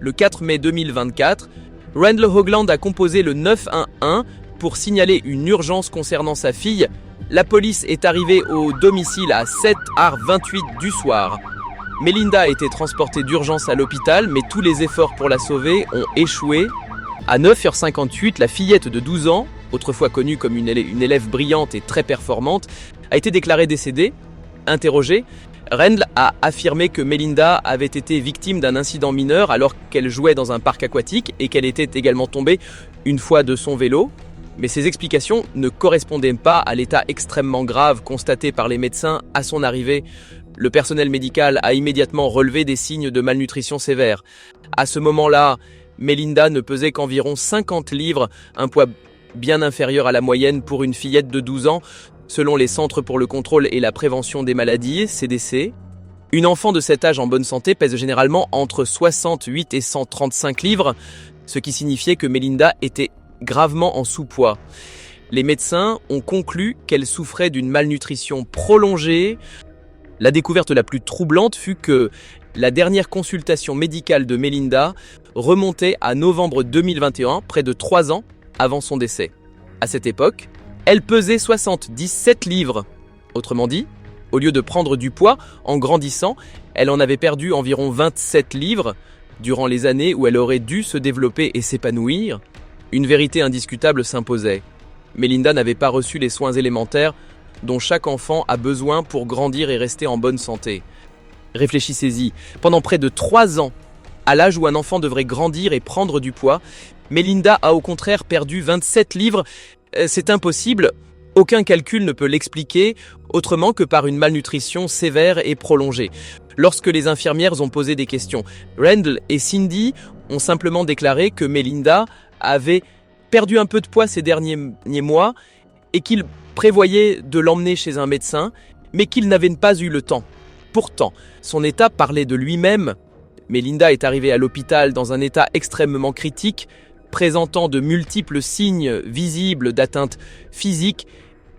le 4 mai 2024, Randall Hoagland a composé le 911 pour signaler une urgence concernant sa fille. La police est arrivée au domicile à 7h28 du soir. Melinda a été transportée d'urgence à l'hôpital, mais tous les efforts pour la sauver ont échoué. À 9h58, la fillette de 12 ans, autrefois connue comme une élève brillante et très performante, a été déclarée décédée. Interrogée, Randall a affirmé que Melinda avait été victime d'un incident mineur alors qu'elle jouait dans un parc aquatique et qu'elle était également tombée une fois de son vélo. Mais ces explications ne correspondaient pas à l'état extrêmement grave constaté par les médecins à son arrivée. Le personnel médical a immédiatement relevé des signes de malnutrition sévère. À ce moment-là, Melinda ne pesait qu'environ 50 livres, un poids bien inférieur à la moyenne pour une fillette de 12 ans, selon les Centres pour le contrôle et la prévention des maladies, CDC. Une enfant de cet âge en bonne santé pèse généralement entre 68 et 135 livres, ce qui signifiait que Melinda était gravement en sous-poids. Les médecins ont conclu qu'elle souffrait d'une malnutrition prolongée. La découverte la plus troublante fut que la dernière consultation médicale de Melinda remontait à novembre 2021, près de 3 ans avant son décès. À cette époque, elle pesait 77 livres. Autrement dit, au lieu de prendre du poids en grandissant, elle en avait perdu environ 27 livres durant les années où elle aurait dû se développer et s'épanouir. Une vérité indiscutable s'imposait. Melinda n'avait pas reçu les soins élémentaires dont chaque enfant a besoin pour grandir et rester en bonne santé. Réfléchissez-y, pendant près de 3 ans, à l'âge où un enfant devrait grandir et prendre du poids, Melinda a au contraire perdu 27 livres. C'est impossible, aucun calcul ne peut l'expliquer autrement que par une malnutrition sévère et prolongée. Lorsque les infirmières ont posé des questions, Randall et Cindy ont simplement déclaré que Melinda avait perdu un peu de poids ces derniers mois et qu'ils prévoyaient de l'emmener chez un médecin, mais qu'ils n'avaient pas eu le temps. Pourtant, son état parlait de lui-même. Melinda est arrivée à l'hôpital dans un état extrêmement critique, présentant de multiples signes visibles d'atteinte physique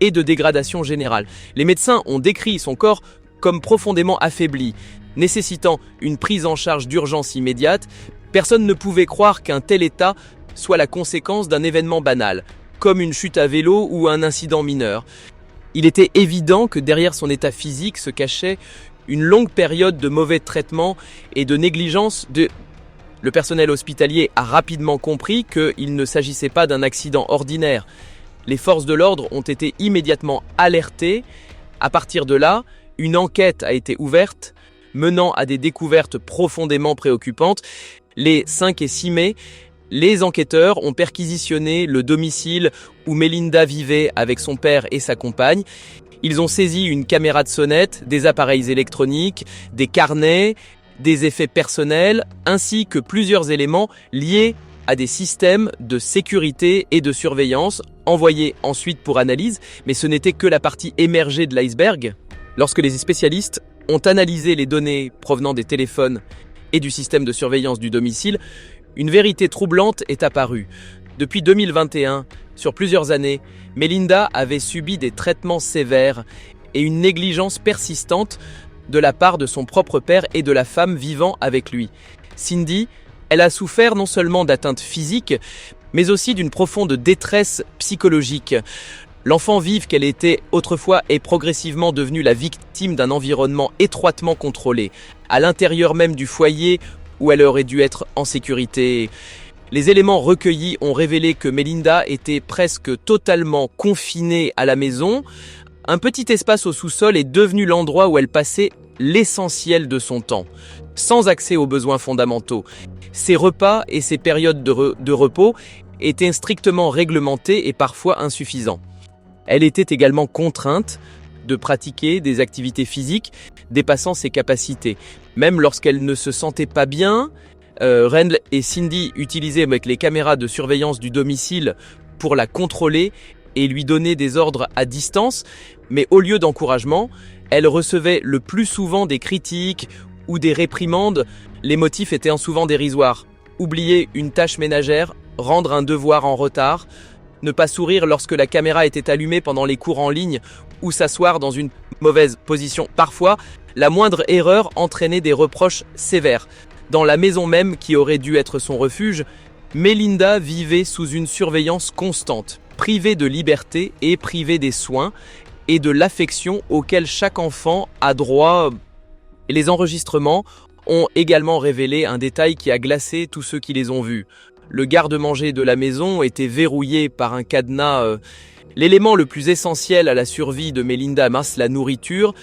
et de dégradation générale. Les médecins ont décrit son corps comme profondément affaibli, nécessitant une prise en charge d'urgence immédiate. Personne ne pouvait croire qu'un tel état soit la conséquence d'un événement banal, comme une chute à vélo ou un incident mineur. Il était évident que derrière son état physique se cachait une longue période de mauvais traitements et de négligence. Le personnel hospitalier a rapidement compris qu'il ne s'agissait pas d'un accident ordinaire. Les forces de l'ordre ont été immédiatement alertées. À partir de là, une enquête a été ouverte, menant à des découvertes profondément préoccupantes. Les 5 et 6 mai, les enquêteurs ont perquisitionné le domicile où Melinda vivait avec son père et sa compagne. Ils ont saisi une caméra de sonnette, des appareils électroniques, des carnets, des effets personnels, ainsi que plusieurs éléments liés à des systèmes de sécurité et de surveillance envoyés ensuite pour analyse, mais ce n'était que la partie émergée de l'iceberg. Lorsque les spécialistes ont analysé les données provenant des téléphones et du système de surveillance du domicile, une vérité troublante est apparue. Depuis 2021, sur plusieurs années, Melinda avait subi des traitements sévères et une négligence persistante de la part de son propre père et de la femme vivant avec lui. Cindy, elle a souffert non seulement d'atteintes physiques, mais aussi d'une profonde détresse psychologique. L'enfant vive qu'elle était autrefois est progressivement devenue la victime d'un environnement étroitement contrôlé, à l'intérieur même du foyer où elle aurait dû être en sécurité. Les éléments recueillis ont révélé que Melinda était presque totalement confinée à la maison. Un petit espace au sous-sol est devenu l'endroit où elle passait l'essentiel de son temps, sans accès aux besoins fondamentaux. Ses repas et ses périodes de repos étaient strictement réglementés et parfois insuffisants. Elle était également contrainte de pratiquer des activités physiques dépassant ses capacités. Même lorsqu'elle ne se sentait pas bien, Randall et Cindy utilisaient avec les caméras de surveillance du domicile pour la contrôler et lui donner des ordres à distance, mais au lieu d'encouragement, elle recevait le plus souvent des critiques ou des réprimandes. Les motifs étaient souvent dérisoires. Oublier une tâche ménagère, rendre un devoir en retard, ne pas sourire lorsque la caméra était allumée pendant les cours en ligne ou s'asseoir dans une mauvaise position. Parfois, la moindre erreur entraînait des reproches sévères. Dans la maison même qui aurait dû être son refuge, Melinda vivait sous une surveillance constante, privée de liberté et privée des soins et de l'affection auxquels chaque enfant a droit. Les enregistrements ont également révélé un détail qui a glacé tous ceux qui les ont vus. Le garde-manger de la maison était verrouillé par un cadenas. L'élément le plus essentiel à la survie de Melinda, la nourriture,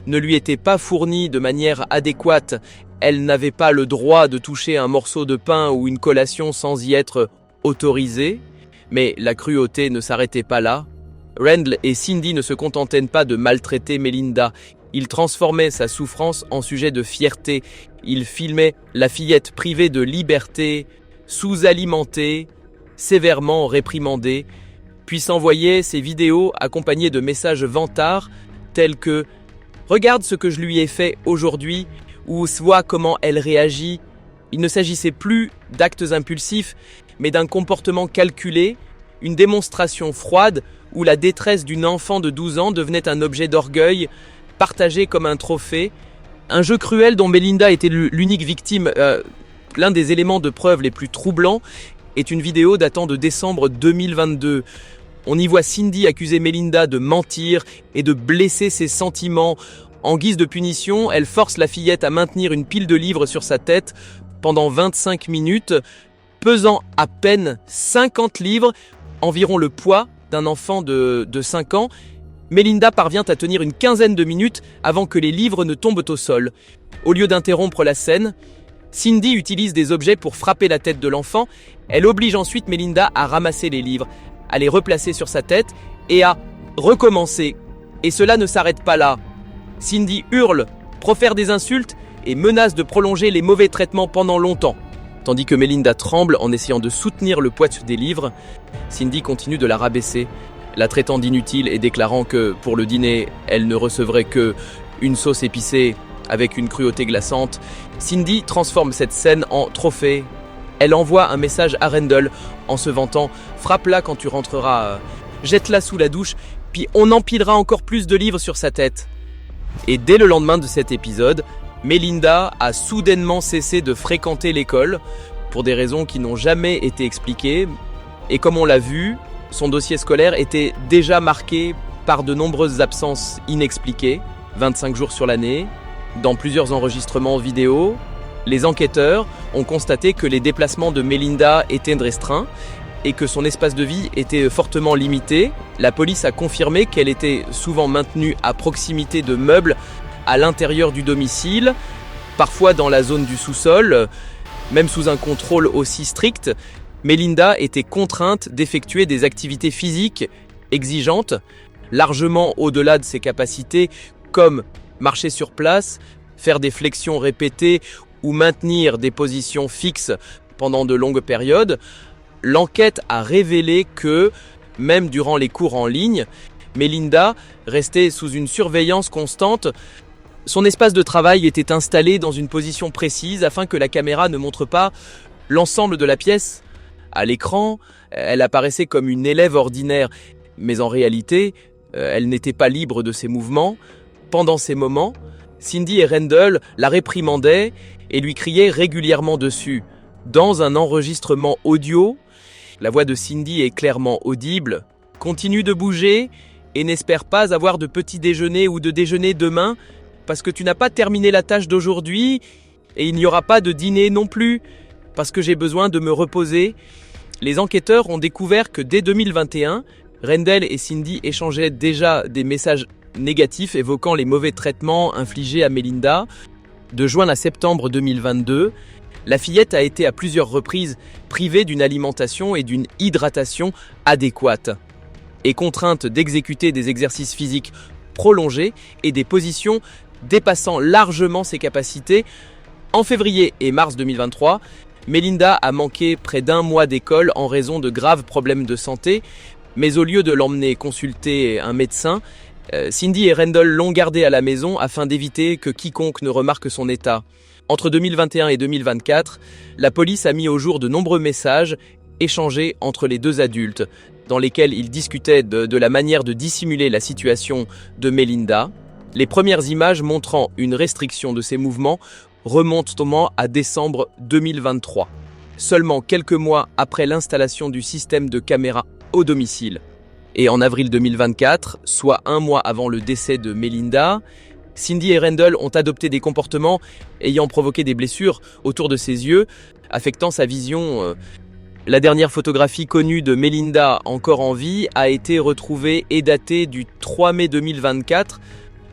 ne lui était pas fourni de manière adéquate. Elle n'avait pas le droit de toucher un morceau de pain ou une collation sans y être autorisée. Mais la cruauté ne s'arrêtait pas là. Randall et Cindy ne se contentaient pas de maltraiter Melinda. Ils transformaient sa souffrance en sujet de fierté. Ils filmaient la fillette privée de liberté, sous-alimentée, sévèrement réprimandée, puis s'envoyaient ces vidéos accompagnées de messages vantards tels que « Regarde ce que je lui ai fait aujourd'hui » ou « Vois comment elle réagit ». Il ne s'agissait plus d'actes impulsifs, mais d'un comportement calculé une démonstration froide où la détresse d'une enfant de 12 ans devenait un objet d'orgueil, partagé comme un trophée. Un jeu cruel dont Melinda était l'unique victime. L'un des éléments de preuve les plus troublants est une vidéo datant de décembre 2022. On y voit Cindy accuser Melinda de mentir et de blesser ses sentiments. En guise de punition, elle force la fillette à maintenir une pile de livres sur sa tête pendant 25 minutes, pesant à peine 50 livres, environ le poids d'un enfant de 5 ans. Melinda parvient à tenir une quinzaine de minutes avant que les livres ne tombent au sol. Au lieu d'interrompre la scène, Cindy utilise des objets pour frapper la tête de l'enfant. Elle oblige ensuite Melinda à ramasser les livres, à les replacer sur sa tête et à recommencer. Et cela ne s'arrête pas là. Cindy hurle, profère des insultes et menace de prolonger les mauvais traitements pendant longtemps. Tandis que Melinda tremble en essayant de soutenir le poids des livres, Cindy continue de la rabaisser, la traitant d'inutile et déclarant que, pour le dîner, elle ne recevrait que une sauce épicée avec une cruauté glaçante. Cindy transforme cette scène en trophée. Elle envoie un message à Randall en se vantant « Frappe-la quand tu rentreras, jette-la sous la douche, puis on empilera encore plus de livres sur sa tête. » Et dès le lendemain de cet épisode, Melinda a soudainement cessé de fréquenter l'école pour des raisons qui n'ont jamais été expliquées. Et comme on l'a vu, son dossier scolaire était déjà marqué par de nombreuses absences inexpliquées, 25 jours sur l'année. Dans plusieurs enregistrements vidéo, les enquêteurs ont constaté que les déplacements de Melinda étaient restreints et que son espace de vie était fortement limité. La police a confirmé qu'elle était souvent maintenue à proximité de meubles à l'intérieur du domicile, parfois dans la zone du sous-sol, même sous un contrôle aussi strict. Melinda était contrainte d'effectuer des activités physiques exigeantes, largement au-delà de ses capacités, comme marcher sur place, faire des flexions répétées ou maintenir des positions fixes pendant de longues périodes. L'enquête a révélé que, même durant les cours en ligne, Melinda restait sous une surveillance constante. Son espace de travail était installé dans une position précise afin que la caméra ne montre pas l'ensemble de la pièce. À l'écran, elle apparaissait comme une élève ordinaire, mais en réalité, elle n'était pas libre de ses mouvements. Pendant ces moments, Cindy et Randall la réprimandaient et lui criaient régulièrement dessus. Dans un enregistrement audio, la voix de Cindy est clairement audible. « Continue de bouger et n'espère pas avoir de petit déjeuner ou de déjeuner demain parce que tu n'as pas terminé la tâche d'aujourd'hui et il n'y aura pas de dîner non plus parce que j'ai besoin de me reposer. » Les enquêteurs ont découvert que dès 2021, Randall et Cindy échangeaient déjà des messages négatifs évoquant les mauvais traitements infligés à Melinda. De juin à septembre 2022, la fillette a été à plusieurs reprises privée d'une alimentation et d'une hydratation adéquates et contrainte d'exécuter des exercices physiques prolongés et des positions dépassant largement ses capacités. En février et mars 2023, Melinda a manqué près d'un mois d'école en raison de graves problèmes de santé, mais au lieu de l'emmener consulter un médecin, Cindy et Randall l'ont gardée à la maison afin d'éviter que quiconque ne remarque son état. Entre 2021 et 2024, la police a mis au jour de nombreux messages échangés entre les deux adultes, dans lesquels ils discutaient de la manière de dissimuler la situation de Melinda. Les premières images montrant une restriction de ses mouvements remontent à décembre 2023, seulement quelques mois après l'installation du système de caméra au domicile. Et en avril 2024, soit un mois avant le décès de Melinda, Cindy et Randall ont adopté des comportements ayant provoqué des blessures autour de ses yeux, affectant sa vision. La dernière photographie connue de Melinda encore en vie a été retrouvée et datée du 3 mai 2024,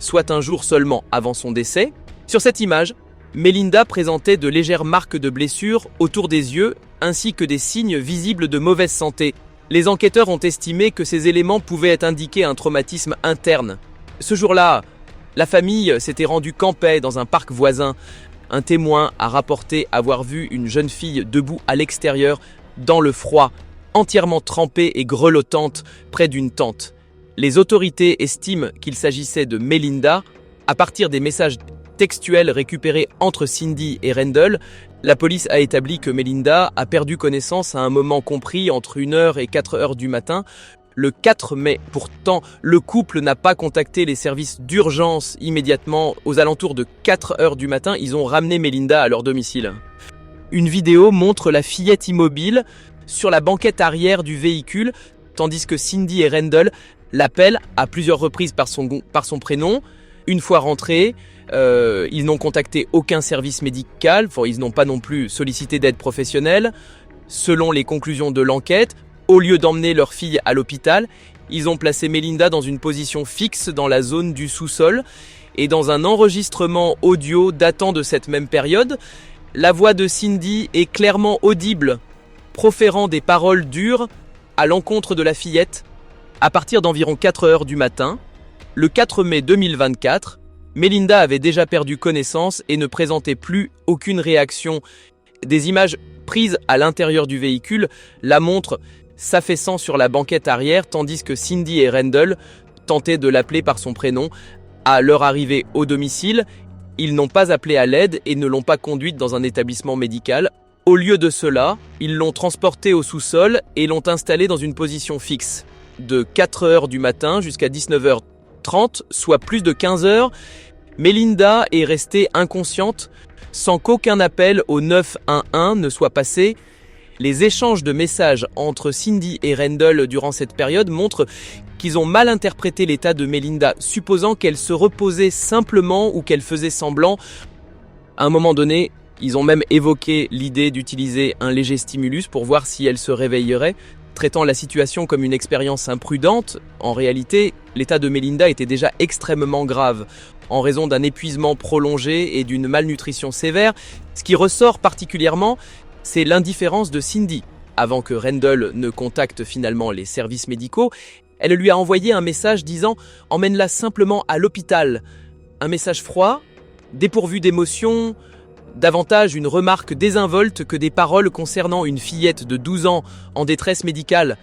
soit un jour seulement avant son décès. Sur cette image, Melinda présentait de légères marques de blessures autour des yeux ainsi que des signes visibles de mauvaise santé. Les enquêteurs ont estimé que ces éléments pouvaient indiquer un traumatisme interne. Ce jour-là, la famille s'était rendue campée dans un parc voisin. Un témoin a rapporté avoir vu une jeune fille debout à l'extérieur, dans le froid, entièrement trempée et grelottante près d'une tente. Les autorités estiment qu'il s'agissait de Melinda. À partir des messages textuels récupérés entre Cindy et Randall, La police a établi que Melinda a perdu connaissance à un moment compris entre 1h et 4h du matin, le 4 mai. Pourtant, le couple n'a pas contacté les services d'urgence immédiatement. Aux alentours de 4h du matin, ils ont ramené Melinda à leur domicile. Une vidéo montre la fillette immobile sur la banquette arrière du véhicule, tandis que Cindy et Randall l'appellent à plusieurs reprises par son prénom. Une fois rentrés, ils n'ont contacté aucun service médical, ils n'ont pas non plus sollicité d'aide professionnelle. Selon les conclusions de l'enquête, au lieu d'emmener leur fille à l'hôpital, ils ont placé Melinda dans une position fixe dans la zone du sous-sol. Et dans un enregistrement audio datant de cette même période, la voix de Cindy est clairement audible, proférant des paroles dures à l'encontre de la fillette. À partir d'environ 4h du matin, le 4 mai 2024, Melinda avait déjà perdu connaissance et ne présentait plus aucune réaction. Des images prises à l'intérieur du véhicule la montrent s'affaissant sur la banquette arrière, tandis que Cindy et Randall tentaient de l'appeler par son prénom. À leur arrivée au domicile, ils n'ont pas appelé à l'aide et ne l'ont pas conduite dans un établissement médical. Au lieu de cela, ils l'ont transportée au sous-sol et l'ont installée dans une position fixe. De 4h du matin jusqu'à 19h30, soit plus de 15 heures, Melinda est restée inconsciente sans qu'aucun appel au 911 ne soit passé. Les échanges de messages entre Cindy et Randall durant cette période montrent qu'ils ont mal interprété l'état de Melinda, supposant qu'elle se reposait simplement ou qu'elle faisait semblant. À un moment donné, ils ont même évoqué l'idée d'utiliser un léger stimulus pour voir si elle se réveillerait, traitant la situation comme une expérience imprudente. En réalité, l'état de Melinda était déjà extrêmement grave, en raison d'un épuisement prolongé et d'une malnutrition sévère. Ce qui ressort particulièrement, c'est l'indifférence de Cindy. Avant que Randall ne contacte finalement les services médicaux, elle lui a envoyé un message disant « Emmène-la simplement à l'hôpital ». Un message froid, dépourvu d'émotion, davantage une remarque désinvolte que des paroles concernant une fillette de 12 ans en détresse médicale.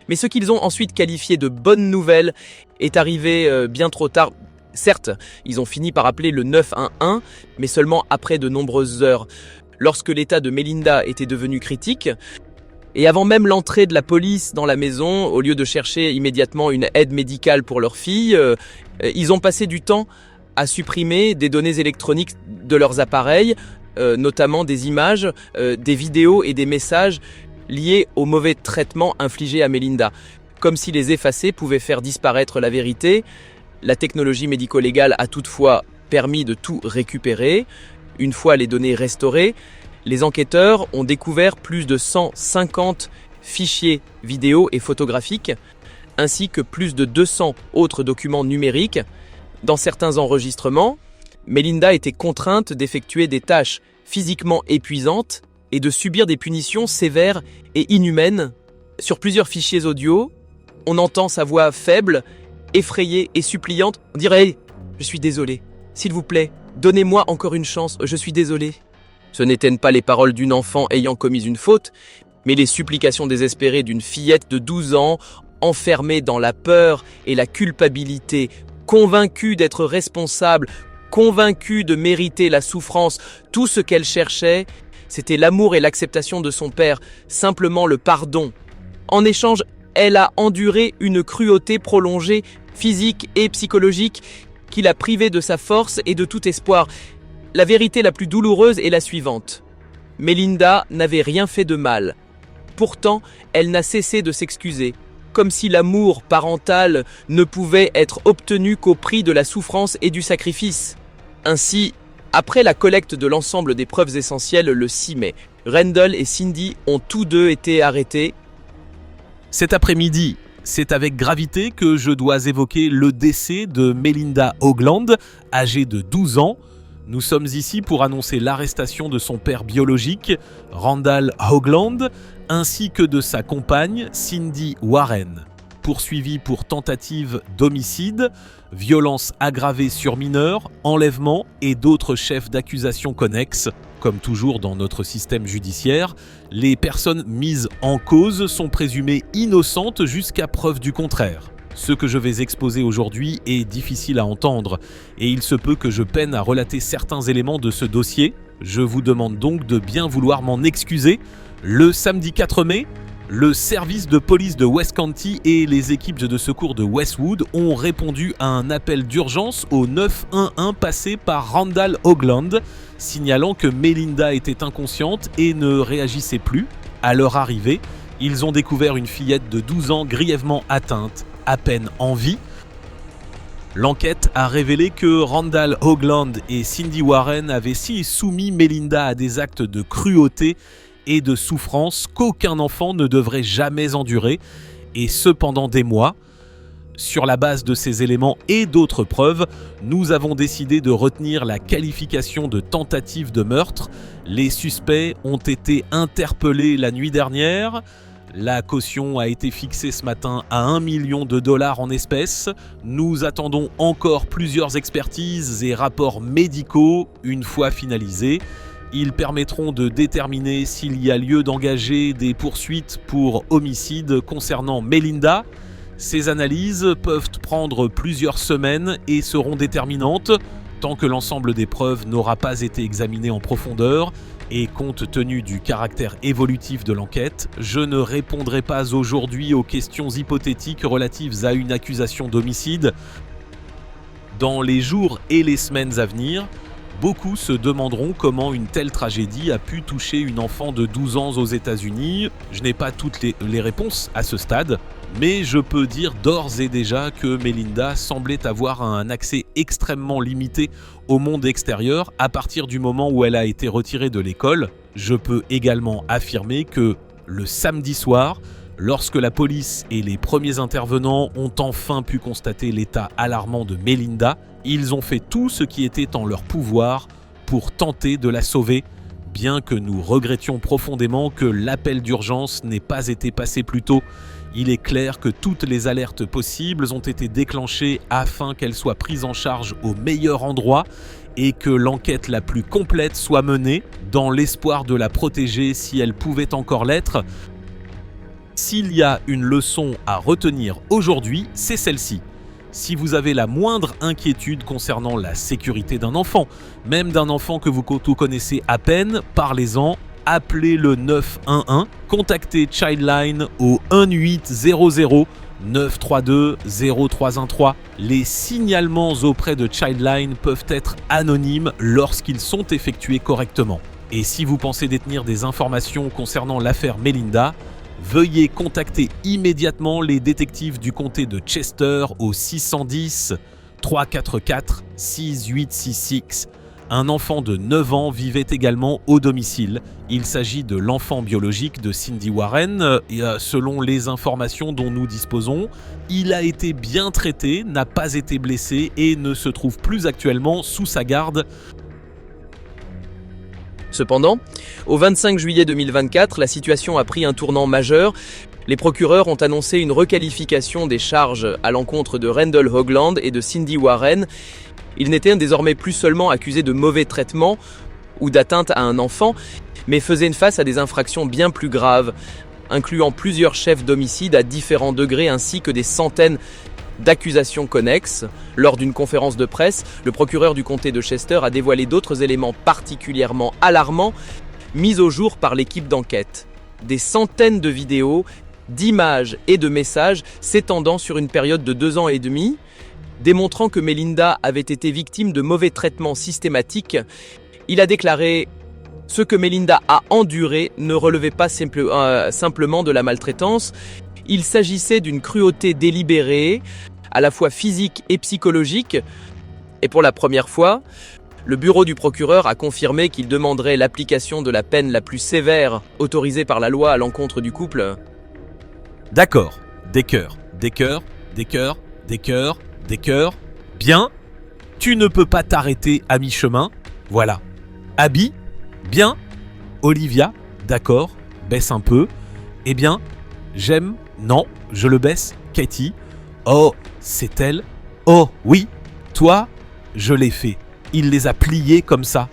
Mais ce qu'ils ont ensuite qualifié de bonne nouvelle est arrivé bien trop tard. Certes, ils ont fini par appeler le 911, mais seulement après de nombreuses heures. Lorsque l'état de Melinda était devenu critique, et avant même l'entrée de la police dans la maison, au lieu de chercher immédiatement une aide médicale pour leur fille, ils ont passé du temps à supprimer des données électroniques de leurs appareils, notamment des images, des vidéos et des messages liés au mauvais traitement infligé à Melinda. Comme si les effacer pouvait faire disparaître la vérité, la technologie médico-légale a toutefois permis de tout récupérer. Une fois les données restaurées, les enquêteurs ont découvert plus de 150 fichiers vidéo et photographiques, ainsi que plus de 200 autres documents numériques. Dans certains enregistrements, Melinda était contrainte d'effectuer des tâches physiquement épuisantes et de subir des punitions sévères et inhumaines. Sur plusieurs fichiers audio, on entend sa voix faible, effrayée et suppliante. On dirait hey, « Je suis désolé, s'il vous plaît, donnez-moi encore une chance, je suis désolé ». Ce n'étaient pas les paroles d'une enfant ayant commis une faute, mais les supplications désespérées d'une fillette de 12 ans, enfermée dans la peur et la culpabilité, convaincue d'être responsable, convaincue de mériter la souffrance. Tout ce qu'elle cherchait, c'était l'amour et l'acceptation de son père, simplement le pardon. En échange, elle a enduré une cruauté prolongée, physique et psychologique, qui l'a privée de sa force et de tout espoir. La vérité la plus douloureuse est la suivante. Melinda n'avait rien fait de mal. Pourtant, elle n'a cessé de s'excuser, comme si l'amour parental ne pouvait être obtenu qu'au prix de la souffrance et du sacrifice. Ainsi, après la collecte de l'ensemble des preuves essentielles le 6 mai, Randall et Cindy ont tous deux été arrêtés. Cet après-midi, c'est avec gravité que je dois évoquer le décès de Melinda Hoagland, âgée de 12 ans. Nous sommes ici pour annoncer l'arrestation de son père biologique, Randall Hoagland, ainsi que de sa compagne, Cindy Warren, poursuivis pour tentative d'homicide, violence aggravée sur mineur, enlèvement et d'autres chefs d'accusation connexes. Comme toujours dans notre système judiciaire, les personnes mises en cause sont présumées innocentes jusqu'à preuve du contraire. Ce que je vais exposer aujourd'hui est difficile à entendre et il se peut que je peine à relater certains éléments de ce dossier. Je vous demande donc de bien vouloir m'en excuser. Le samedi 4 mai, le service de police de West County et les équipes de secours de Westwood ont répondu à un appel d'urgence au 911 passé par Randall Hoagland, signalant que Melinda était inconsciente et ne réagissait plus. À leur arrivée, ils ont découvert une fillette de 12 ans grièvement atteinte, à peine en vie. L'enquête a révélé que Randall Hoagland et Cindy Warren avaient si soumis Melinda à des actes de cruauté et de souffrance qu'aucun enfant ne devrait jamais endurer, et ce pendant des mois. Sur la base de ces éléments et d'autres preuves, nous avons décidé de retenir la qualification de tentative de meurtre. Les suspects ont été interpellés la nuit dernière. La caution a été fixée ce matin à $1 million en espèces. Nous attendons encore plusieurs expertises et rapports médicaux une fois finalisés. Ils permettront de déterminer s'il y a lieu d'engager des poursuites pour homicide concernant Melinda. Ces analyses peuvent prendre plusieurs semaines et seront déterminantes tant que l'ensemble des preuves n'aura pas été examiné en profondeur. Et compte tenu du caractère évolutif de l'enquête, je ne répondrai pas aujourd'hui aux questions hypothétiques relatives à une accusation d'homicide. Dans les jours et les semaines à venir, beaucoup se demanderont comment une telle tragédie a pu toucher une enfant de 12 ans aux États-Unis. Je n'ai pas toutes les réponses à ce stade, mais je peux dire d'ores et déjà que Melinda semblait avoir un accès extrêmement limité au monde extérieur à partir du moment où elle a été retirée de l'école. Je peux également affirmer que le samedi soir, lorsque la police et les premiers intervenants ont enfin pu constater l'état alarmant de Melinda, ils ont fait tout ce qui était en leur pouvoir pour tenter de la sauver, bien que nous regrettions profondément que l'appel d'urgence n'ait pas été passé plus tôt. Il est clair que toutes les alertes possibles ont été déclenchées afin qu'elle soit prise en charge au meilleur endroit et que l'enquête la plus complète soit menée dans l'espoir de la protéger si elle pouvait encore l'être. S'il y a une leçon à retenir aujourd'hui, c'est celle-ci. Si vous avez la moindre inquiétude concernant la sécurité d'un enfant, même d'un enfant que vous connaissez à peine, parlez-en, appelez le 911, contactez Childline au 1800 932 0313. Les signalements auprès de Childline peuvent être anonymes lorsqu'ils sont effectués correctement. Et si vous pensez détenir des informations concernant l'affaire Melinda, veuillez contacter immédiatement les détectives du comté de Chester au 610 344 6866. Un enfant de 9 ans vivait également au domicile. Il s'agit de l'enfant biologique de Cindy Warren. Et selon les informations dont nous disposons, il a été bien traité, n'a pas été blessé et ne se trouve plus actuellement sous sa garde. Cependant, au 25 juillet 2024, la situation a pris un tournant majeur. Les procureurs ont annoncé une requalification des charges à l'encontre de Randall Hoagland et de Cindy Warren. Ils n'étaient désormais plus seulement accusés de mauvais traitement ou d'atteinte à un enfant, mais faisaient face à des infractions bien plus graves, incluant plusieurs chefs d'homicide à différents degrés ainsi que des centaines d'accusations connexes. Lors d'une conférence de presse, le procureur du comté de Chester a dévoilé d'autres éléments particulièrement alarmants mis au jour par l'équipe d'enquête. Des centaines de vidéos, d'images et de messages s'étendant sur une période de 2 ans et demi, démontrant que Melinda avait été victime de mauvais traitements systématiques. Il a déclaré « Ce que Melinda a enduré ne relevait pas simplement de la maltraitance. Il s'agissait d'une cruauté délibérée, à la fois physique et psychologique. » Et pour la première fois, le bureau du procureur a confirmé qu'il demanderait l'application de la peine la plus sévère autorisée par la loi à l'encontre du couple. D'accord, des cœurs. Bien, tu ne peux pas t'arrêter à mi-chemin. Voilà. Abby, bien. Olivia, d'accord, baisse un peu. Eh bien, j'aime, non, je le baisse. Katie, oh, c'est elle. Oh, oui, toi, je l'ai fait. Il les a pliés comme ça.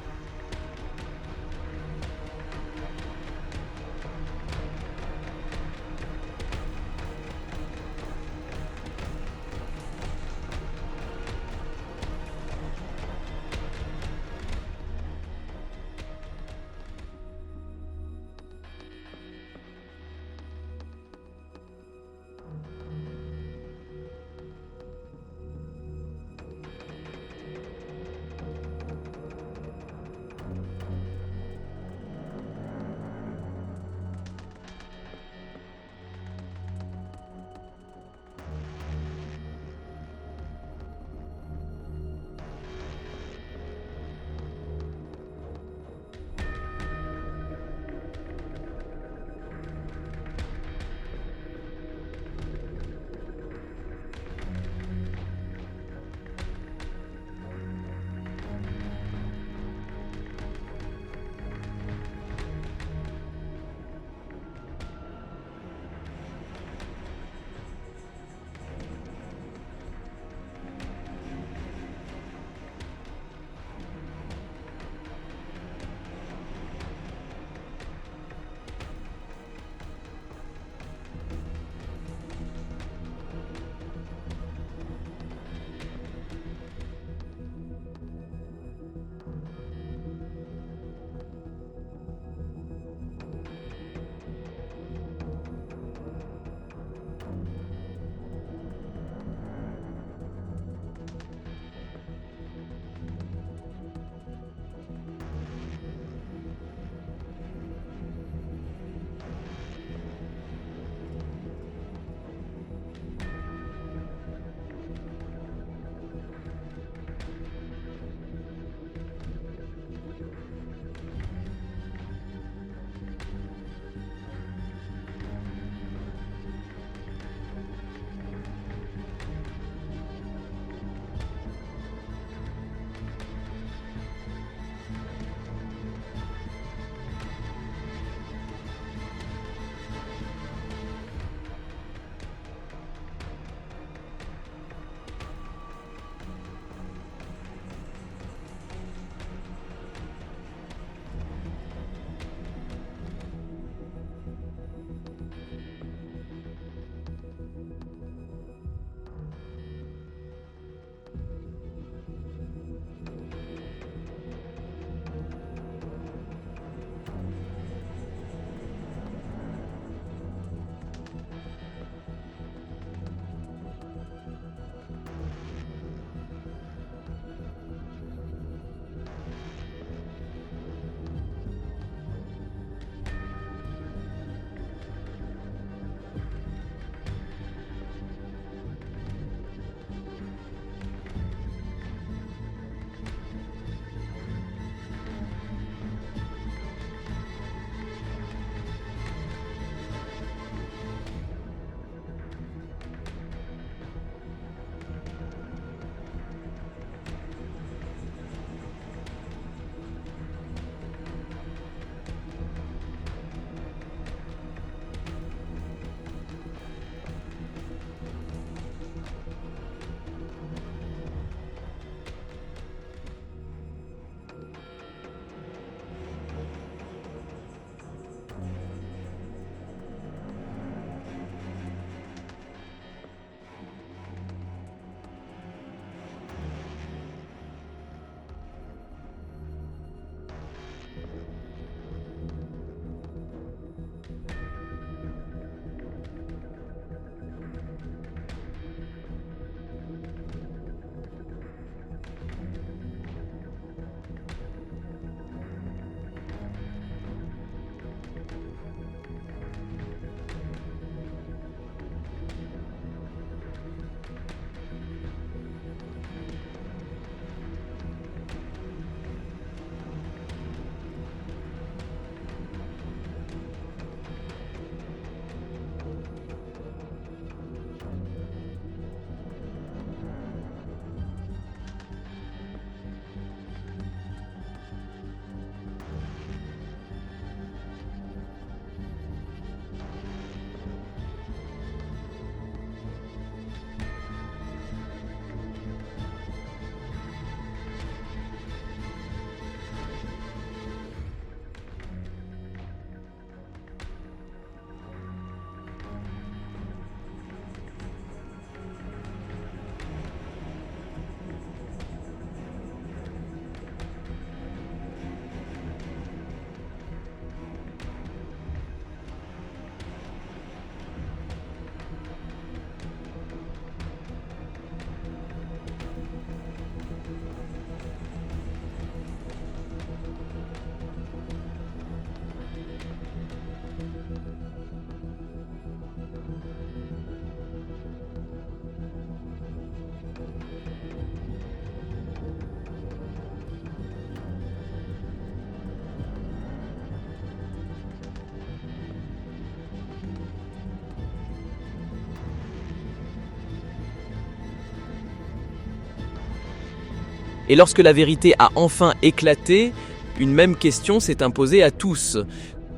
Et lorsque la vérité a enfin éclaté, une même question s'est imposée à tous.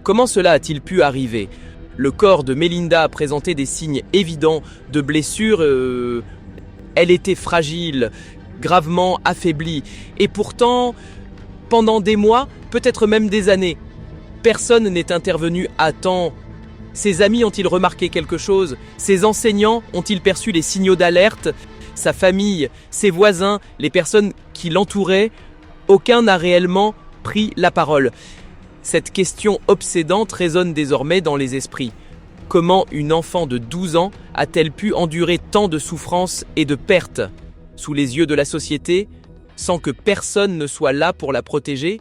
Comment cela a-t-il pu arriver ? Le corps de Melinda a présenté des signes évidents de blessure. Elle était fragile, gravement affaiblie. Et pourtant, pendant des mois, peut-être même des années, personne n'est intervenu à temps. Ses amis ont-ils remarqué quelque chose ? Ses enseignants ont-ils perçu les signaux d'alerte ? Sa famille, ses voisins, les personnes qui l'entouraient, aucun n'a réellement pris la parole. Cette question obsédante résonne désormais dans les esprits. Comment une enfant de 12 ans a-t-elle pu endurer tant de souffrances et de pertes sous les yeux de la société, sans que personne ne soit là pour la protéger ?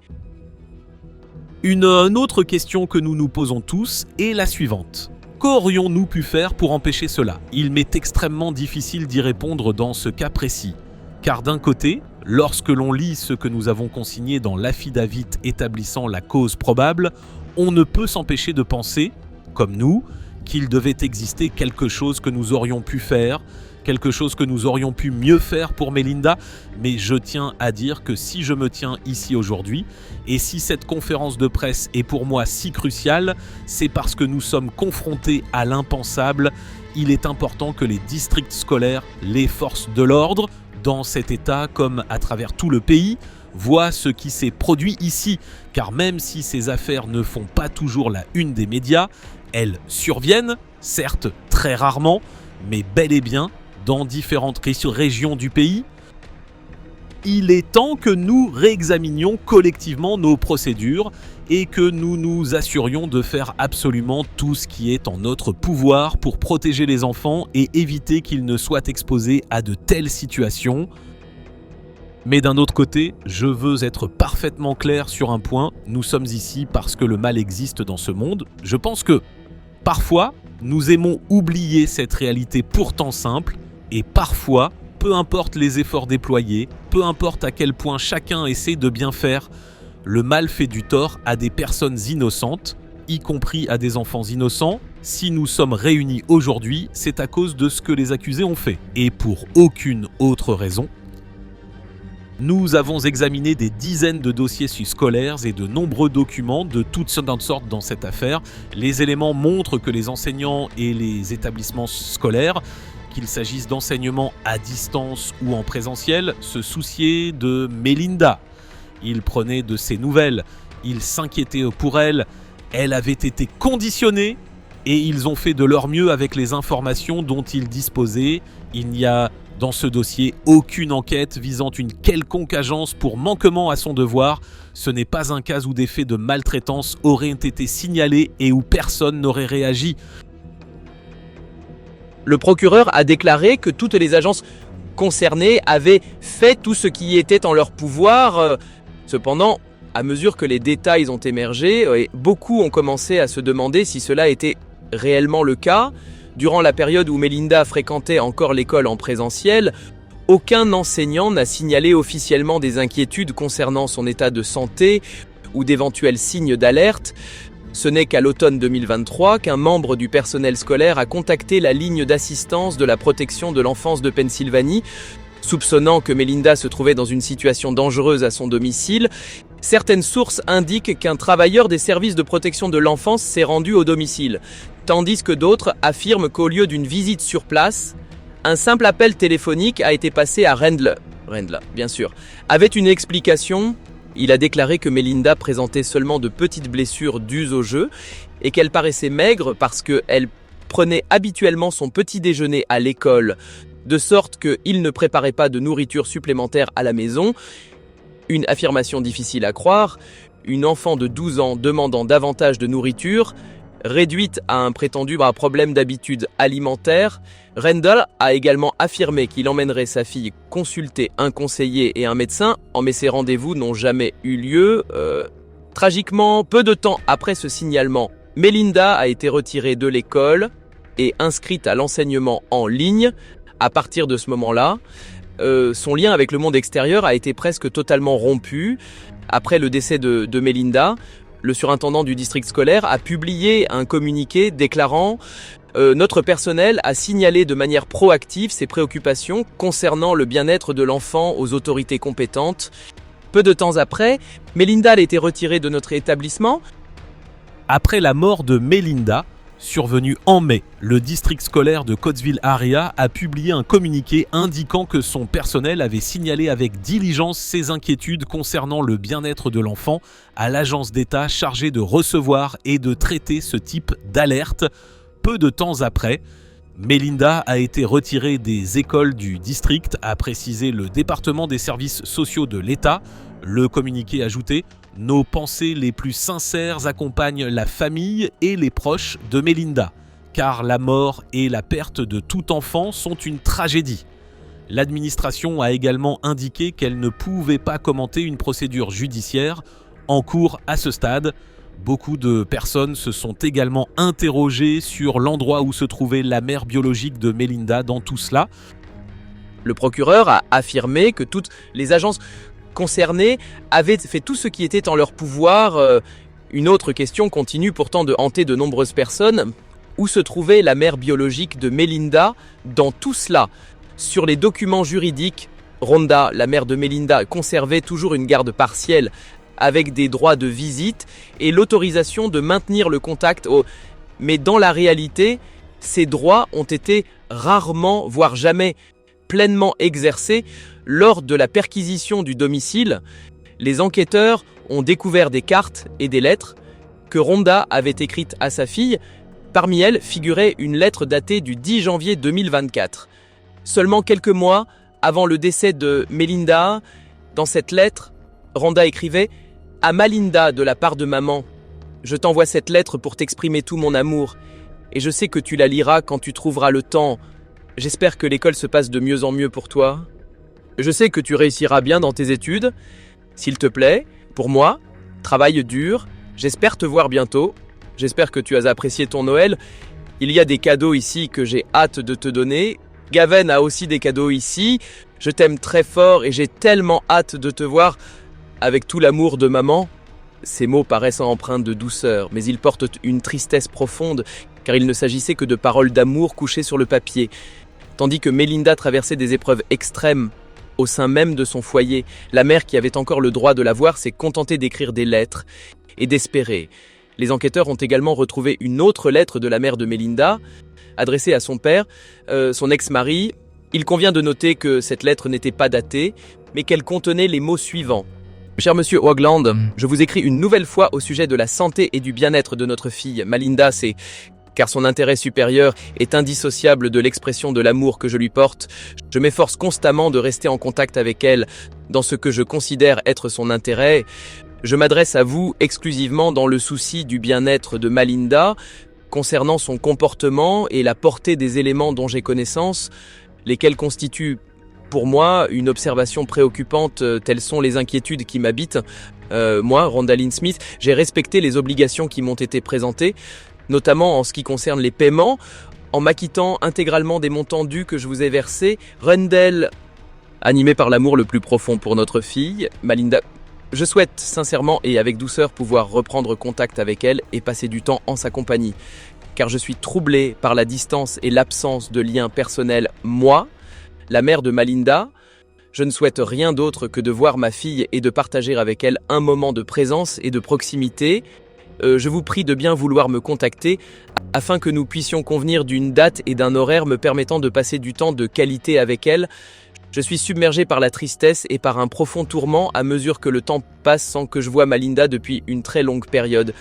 Une autre question que nous nous posons tous est la suivante. Qu'aurions-nous pu faire pour empêcher cela ? Il m'est extrêmement difficile d'y répondre dans ce cas précis. Car d'un côté, lorsque l'on lit ce que nous avons consigné dans l'affidavit établissant la cause probable, on ne peut s'empêcher de penser, comme nous, qu'il devait exister quelque chose que nous aurions pu faire, quelque chose que nous aurions pu mieux faire pour Melinda, mais je tiens à dire que si je me tiens ici aujourd'hui, et si cette conférence de presse est pour moi si cruciale, c'est parce que nous sommes confrontés à l'impensable. Il est important que les districts scolaires, les forces de l'ordre, dans cet état comme à travers tout le pays, voient ce qui s'est produit ici, car même si ces affaires ne font pas toujours la une des médias, elles surviennent, certes très rarement, mais bel et bien dans différentes régions du pays. Il est temps que nous réexaminions collectivement nos procédures et que nous nous assurions de faire absolument tout ce qui est en notre pouvoir pour protéger les enfants et éviter qu'ils ne soient exposés à de telles situations. Mais d'un autre côté, je veux être parfaitement clair sur un point, nous sommes ici parce que le mal existe dans ce monde. Je pense que, parfois, nous aimons oublier cette réalité pourtant simple, et parfois, peu importe les efforts déployés, peu importe à quel point chacun essaie de bien faire, le mal fait du tort à des personnes innocentes, y compris à des enfants innocents. Si nous sommes réunis aujourd'hui, c'est à cause de ce que les accusés ont fait, et pour aucune autre raison. Nous avons examiné des dizaines de dossiers scolaires et de nombreux documents de toutes sortes dans cette affaire. Les éléments montrent que les enseignants et les établissements scolaires, qu'il s'agisse d'enseignement à distance ou en présentiel, se souciaient de Melinda. Ils prenaient de ses nouvelles, ils s'inquiétaient pour elle, elle avait été conditionnée et ils ont fait de leur mieux avec les informations dont ils disposaient. Il n'y a dans ce dossier aucune enquête visant une quelconque agence pour manquement à son devoir. Ce n'est pas un cas où des faits de maltraitance auraient été signalés et où personne n'aurait réagi. Le procureur a déclaré que toutes les agences concernées avaient fait tout ce qui était en leur pouvoir. Cependant, à mesure que les détails ont émergé, beaucoup ont commencé à se demander si cela était réellement le cas. Durant la période où Melinda fréquentait encore l'école en présentiel, aucun enseignant n'a signalé officiellement des inquiétudes concernant son état de santé ou d'éventuels signes d'alerte. Ce n'est qu'à l'automne 2023 qu'un membre du personnel scolaire a contacté la ligne d'assistance de la protection de l'enfance de Pennsylvanie, soupçonnant que Melinda se trouvait dans une situation dangereuse à son domicile. Certaines sources indiquent qu'un travailleur des services de protection de l'enfance s'est rendu au domicile, tandis que d'autres affirment qu'au lieu d'une visite sur place, un simple appel téléphonique a été passé à Randall, bien sûr, avait une explication. Il a déclaré que Melinda présentait seulement de petites blessures dues au jeu et qu'elle paraissait maigre parce qu'elle prenait habituellement son petit déjeuner à l'école, de sorte qu'il ne préparait pas de nourriture supplémentaire à la maison. Une affirmation difficile à croire, une enfant de 12 ans demandant davantage de nourriture, réduite à un prétendu problème d'habitude alimentaire. Randall a également affirmé qu'il emmènerait sa fille consulter un conseiller et un médecin, mais ces rendez-vous n'ont jamais eu lieu. Tragiquement, peu de temps après ce signalement, Melinda a été retirée de l'école et inscrite à l'enseignement en ligne. À partir de ce moment-là, son lien avec le monde extérieur a été presque totalement rompu. Après le décès de Melinda, le surintendant du district scolaire a publié un communiqué déclarant Notre personnel a signalé de manière proactive ses préoccupations concernant le bien-être de l'enfant aux autorités compétentes. Peu de temps après, Melinda a été retirée de notre établissement. Après la mort de Melinda, survenue en mai, le district scolaire de Coatesville-Area a publié un communiqué indiquant que son personnel avait signalé avec diligence ses inquiétudes concernant le bien-être de l'enfant à l'agence d'État chargée de recevoir et de traiter ce type d'alerte. Peu de temps après, Melinda a été retirée des écoles du district, a précisé le département des services sociaux de l'État. Le communiqué ajoutait « Nos pensées les plus sincères accompagnent la famille et les proches de Melinda, car la mort et la perte de tout enfant sont une tragédie. » L'administration a également indiqué qu'elle ne pouvait pas commenter une procédure judiciaire en cours à ce stade. Beaucoup de personnes se sont également interrogées sur l'endroit où se trouvait la mère biologique de Melinda dans tout cela. Le procureur a affirmé que toutes les agences concernées avaient fait tout ce qui était en leur pouvoir. Une autre question continue pourtant de hanter de nombreuses personnes. Où se trouvait la mère biologique de Melinda dans tout cela? Sur les documents juridiques, Rhonda, la mère de Melinda, conservait toujours une garde partielle avec des droits de visite et l'autorisation de maintenir le contact. Mais dans la réalité, ces droits ont été rarement, voire jamais, pleinement exercés. Lors de la perquisition du domicile, les enquêteurs ont découvert des cartes et des lettres que Rhonda avait écrites à sa fille. Parmi elles figurait une lettre datée du 10 janvier 2024. Seulement quelques mois avant le décès de Melinda, dans cette lettre, Rhonda écrivait « À Malinda de la part de maman, je t'envoie cette lettre pour t'exprimer tout mon amour, et je sais que tu la liras quand tu trouveras le temps. J'espère que l'école se passe de mieux en mieux pour toi. Je sais que tu réussiras bien dans tes études. S'il te plaît, pour moi, travaille dur. J'espère te voir bientôt. J'espère que tu as apprécié ton Noël. Il y a des cadeaux ici que j'ai hâte de te donner. Gavin a aussi des cadeaux ici. Je t'aime très fort et j'ai tellement hâte de te voir avec tout l'amour de maman. » Ces mots paraissent empreints de douceur, mais ils portent une tristesse profonde, car il ne s'agissait que de paroles d'amour couchées sur le papier. Tandis que Melinda traversait des épreuves extrêmes au sein même de son foyer, la mère qui avait encore le droit de la voir s'est contentée d'écrire des lettres et d'espérer. Les enquêteurs ont également retrouvé une autre lettre de la mère de Melinda, adressée à son père, son ex-mari. Il convient de noter que cette lettre n'était pas datée, mais qu'elle contenait les mots suivants. « Cher monsieur Hoagland, je vous écris une nouvelle fois au sujet de la santé et du bien-être de notre fille. Malinda, car son intérêt supérieur est indissociable de l'expression de l'amour que je lui porte. Je m'efforce constamment de rester en contact avec elle dans ce que je considère être son intérêt. Je m'adresse à vous exclusivement dans le souci du bien-être de Malinda, concernant son comportement et la portée des éléments dont j'ai connaissance, lesquels constituent pour moi une observation préoccupante. Telles sont les inquiétudes qui m'habitent. Moi, Rhonda Lynn Smith, j'ai respecté les obligations qui m'ont été présentées, notamment en ce qui concerne les paiements, en m'acquittant intégralement des montants dus que je vous ai versés. Rundell, animé par l'amour le plus profond pour notre fille, Malinda, je souhaite sincèrement et avec douceur pouvoir reprendre contact avec elle et passer du temps en sa compagnie, car je suis troublé par la distance et l'absence de lien personnel. Moi, la mère de Malinda, je ne souhaite rien d'autre que de voir ma fille et de partager avec elle un moment de présence et de proximité. Je vous prie de bien vouloir me contacter afin que nous puissions convenir d'une date et d'un horaire me permettant de passer du temps de qualité avec elle. Je suis submergé par la tristesse et par un profond tourment à mesure que le temps passe sans que je voie Malinda depuis une très longue période.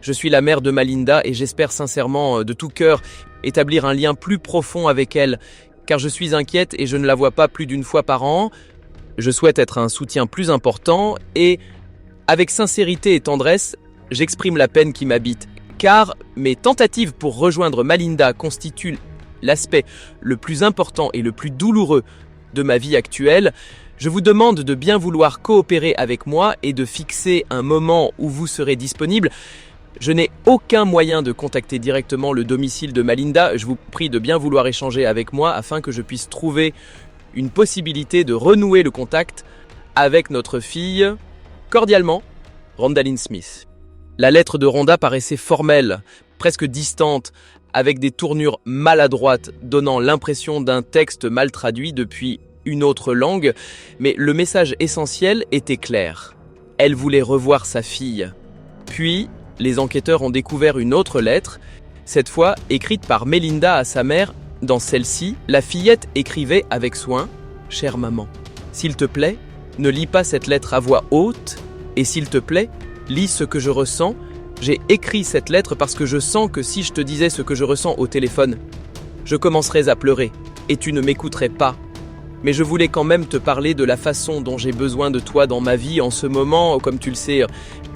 Je suis la mère de Malinda et j'espère sincèrement de tout cœur établir un lien plus profond avec elle, car je suis inquiète et je ne la vois pas plus d'une fois par an. Je souhaite être un soutien plus important et, avec sincérité et tendresse, j'exprime la peine qui m'habite, car mes tentatives pour rejoindre Malinda constituent l'aspect le plus important et le plus douloureux de ma vie actuelle. Je vous demande de bien vouloir coopérer avec moi et de fixer un moment où vous serez disponible. Je n'ai aucun moyen de contacter directement le domicile de Malinda. Je vous prie de bien vouloir échanger avec moi afin que je puisse trouver une possibilité de renouer le contact avec notre fille. Cordialement, Rhonda Lynn Smith. La lettre de Rhonda paraissait formelle, presque distante, avec des tournures maladroites donnant l'impression d'un texte mal traduit depuis une autre langue, mais le message essentiel était clair. Elle voulait revoir sa fille. Puis, les enquêteurs ont découvert une autre lettre, cette fois écrite par Melinda à sa mère. Dans celle-ci, la fillette écrivait avec soin « Chère maman, s'il te plaît, ne lis pas cette lettre à voix haute, et s'il te plaît, lis ce que je ressens. J'ai écrit cette lettre parce que je sens que si je te disais ce que je ressens au téléphone, je commencerais à pleurer, et tu ne m'écouterais pas. Mais je voulais quand même te parler de la façon dont j'ai besoin de toi dans ma vie en ce moment. Comme tu le sais,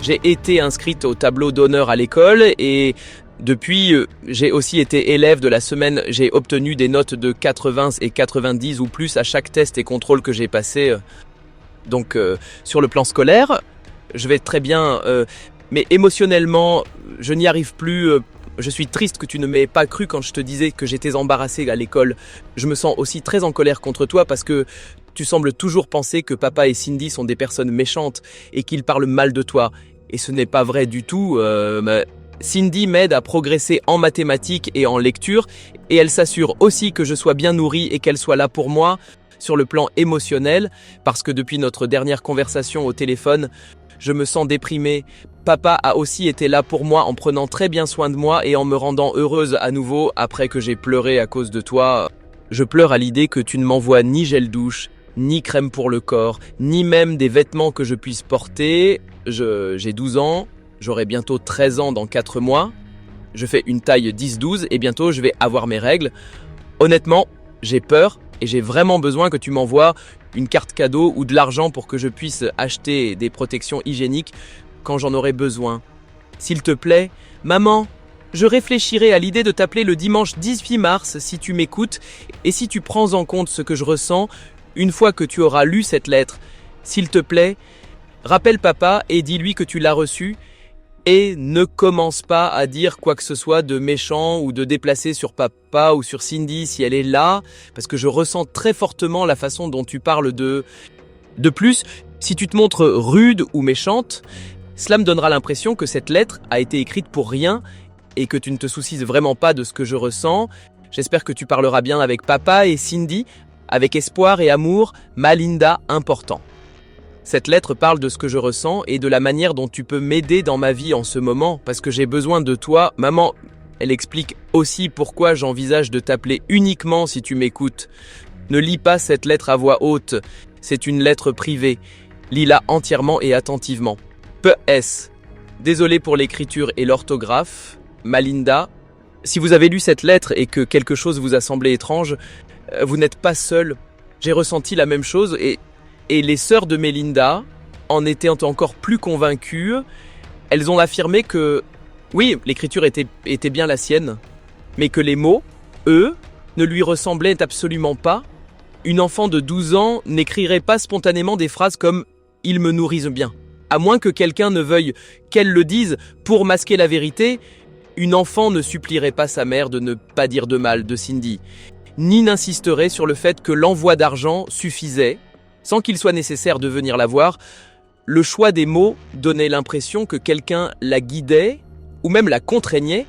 j'ai été inscrite au tableau d'honneur à l'école et depuis, j'ai aussi été élève de la semaine. J'ai obtenu des notes de 80 et 90 ou plus à chaque test et contrôle que j'ai passé. Donc, sur le plan scolaire, je vais très bien, mais émotionnellement, je n'y arrive plus. Je suis triste que tu ne m'aies pas cru quand je te disais que j'étais embarrassée à l'école. Je me sens aussi très en colère contre toi parce que tu sembles toujours penser que papa et Cindy sont des personnes méchantes et qu'ils parlent mal de toi. Et ce n'est pas vrai du tout. Cindy m'aide à progresser en mathématiques et en lecture et elle s'assure aussi que je sois bien nourrie et qu'elle soit là pour moi sur le plan émotionnel parce que depuis notre dernière conversation au téléphone, je me sens déprimée. Papa a aussi été là pour moi en prenant très bien soin de moi et en me rendant heureuse à nouveau après que j'ai pleuré à cause de toi. Je pleure à l'idée que tu ne m'envoies ni gel douche, ni crème pour le corps, ni même des vêtements que je puisse porter. J'ai 12 ans, j'aurai bientôt 13 ans dans 4 mois. Je fais une taille 10-12 et bientôt je vais avoir mes règles. Honnêtement, j'ai peur et j'ai vraiment besoin que tu m'envoies une carte cadeau ou de l'argent pour que je puisse acheter des protections hygiéniques quand j'en aurai besoin. S'il te plaît, maman, je réfléchirai à l'idée de t'appeler le dimanche 18 mars si tu m'écoutes et si tu prends en compte ce que je ressens une fois que tu auras lu cette lettre. S'il te plaît, rappelle papa et dis-lui que tu l'as reçue et ne commence pas à dire quoi que ce soit de méchant ou de déplacé sur papa ou sur Cindy si elle est là, parce que je ressens très fortement la façon dont tu parles de... De plus, si tu te montres rude ou méchante, cela me donnera l'impression que cette lettre a été écrite pour rien et que tu ne te soucies vraiment pas de ce que je ressens. J'espère que tu parleras bien avec papa et Cindy, avec espoir et amour, Melinda important. Cette lettre parle de ce que je ressens et de la manière dont tu peux m'aider dans ma vie en ce moment, parce que j'ai besoin de toi. Maman, elle explique aussi pourquoi j'envisage de t'appeler uniquement si tu m'écoutes. Ne lis pas cette lettre à voix haute, c'est une lettre privée. Lis-la entièrement et attentivement. P.S. Désolé pour l'écriture et l'orthographe, Melinda. Si vous avez lu cette lettre et que quelque chose vous a semblé étrange, vous n'êtes pas seul. J'ai ressenti la même chose et les sœurs de Melinda en étaient encore plus convaincues. Elles ont affirmé que, oui, l'écriture était bien la sienne, mais que les mots, eux, ne lui ressemblaient absolument pas. Une enfant de 12 ans n'écrirait pas spontanément des phrases comme « ils me nourrissent bien ». À moins que quelqu'un ne veuille qu'elle le dise pour masquer la vérité, une enfant ne supplierait pas sa mère de ne pas dire de mal de Cindy, ni n'insisterait sur le fait que l'envoi d'argent suffisait, sans qu'il soit nécessaire de venir la voir. Le choix des mots donnait l'impression que quelqu'un la guidait, ou même la contraignait,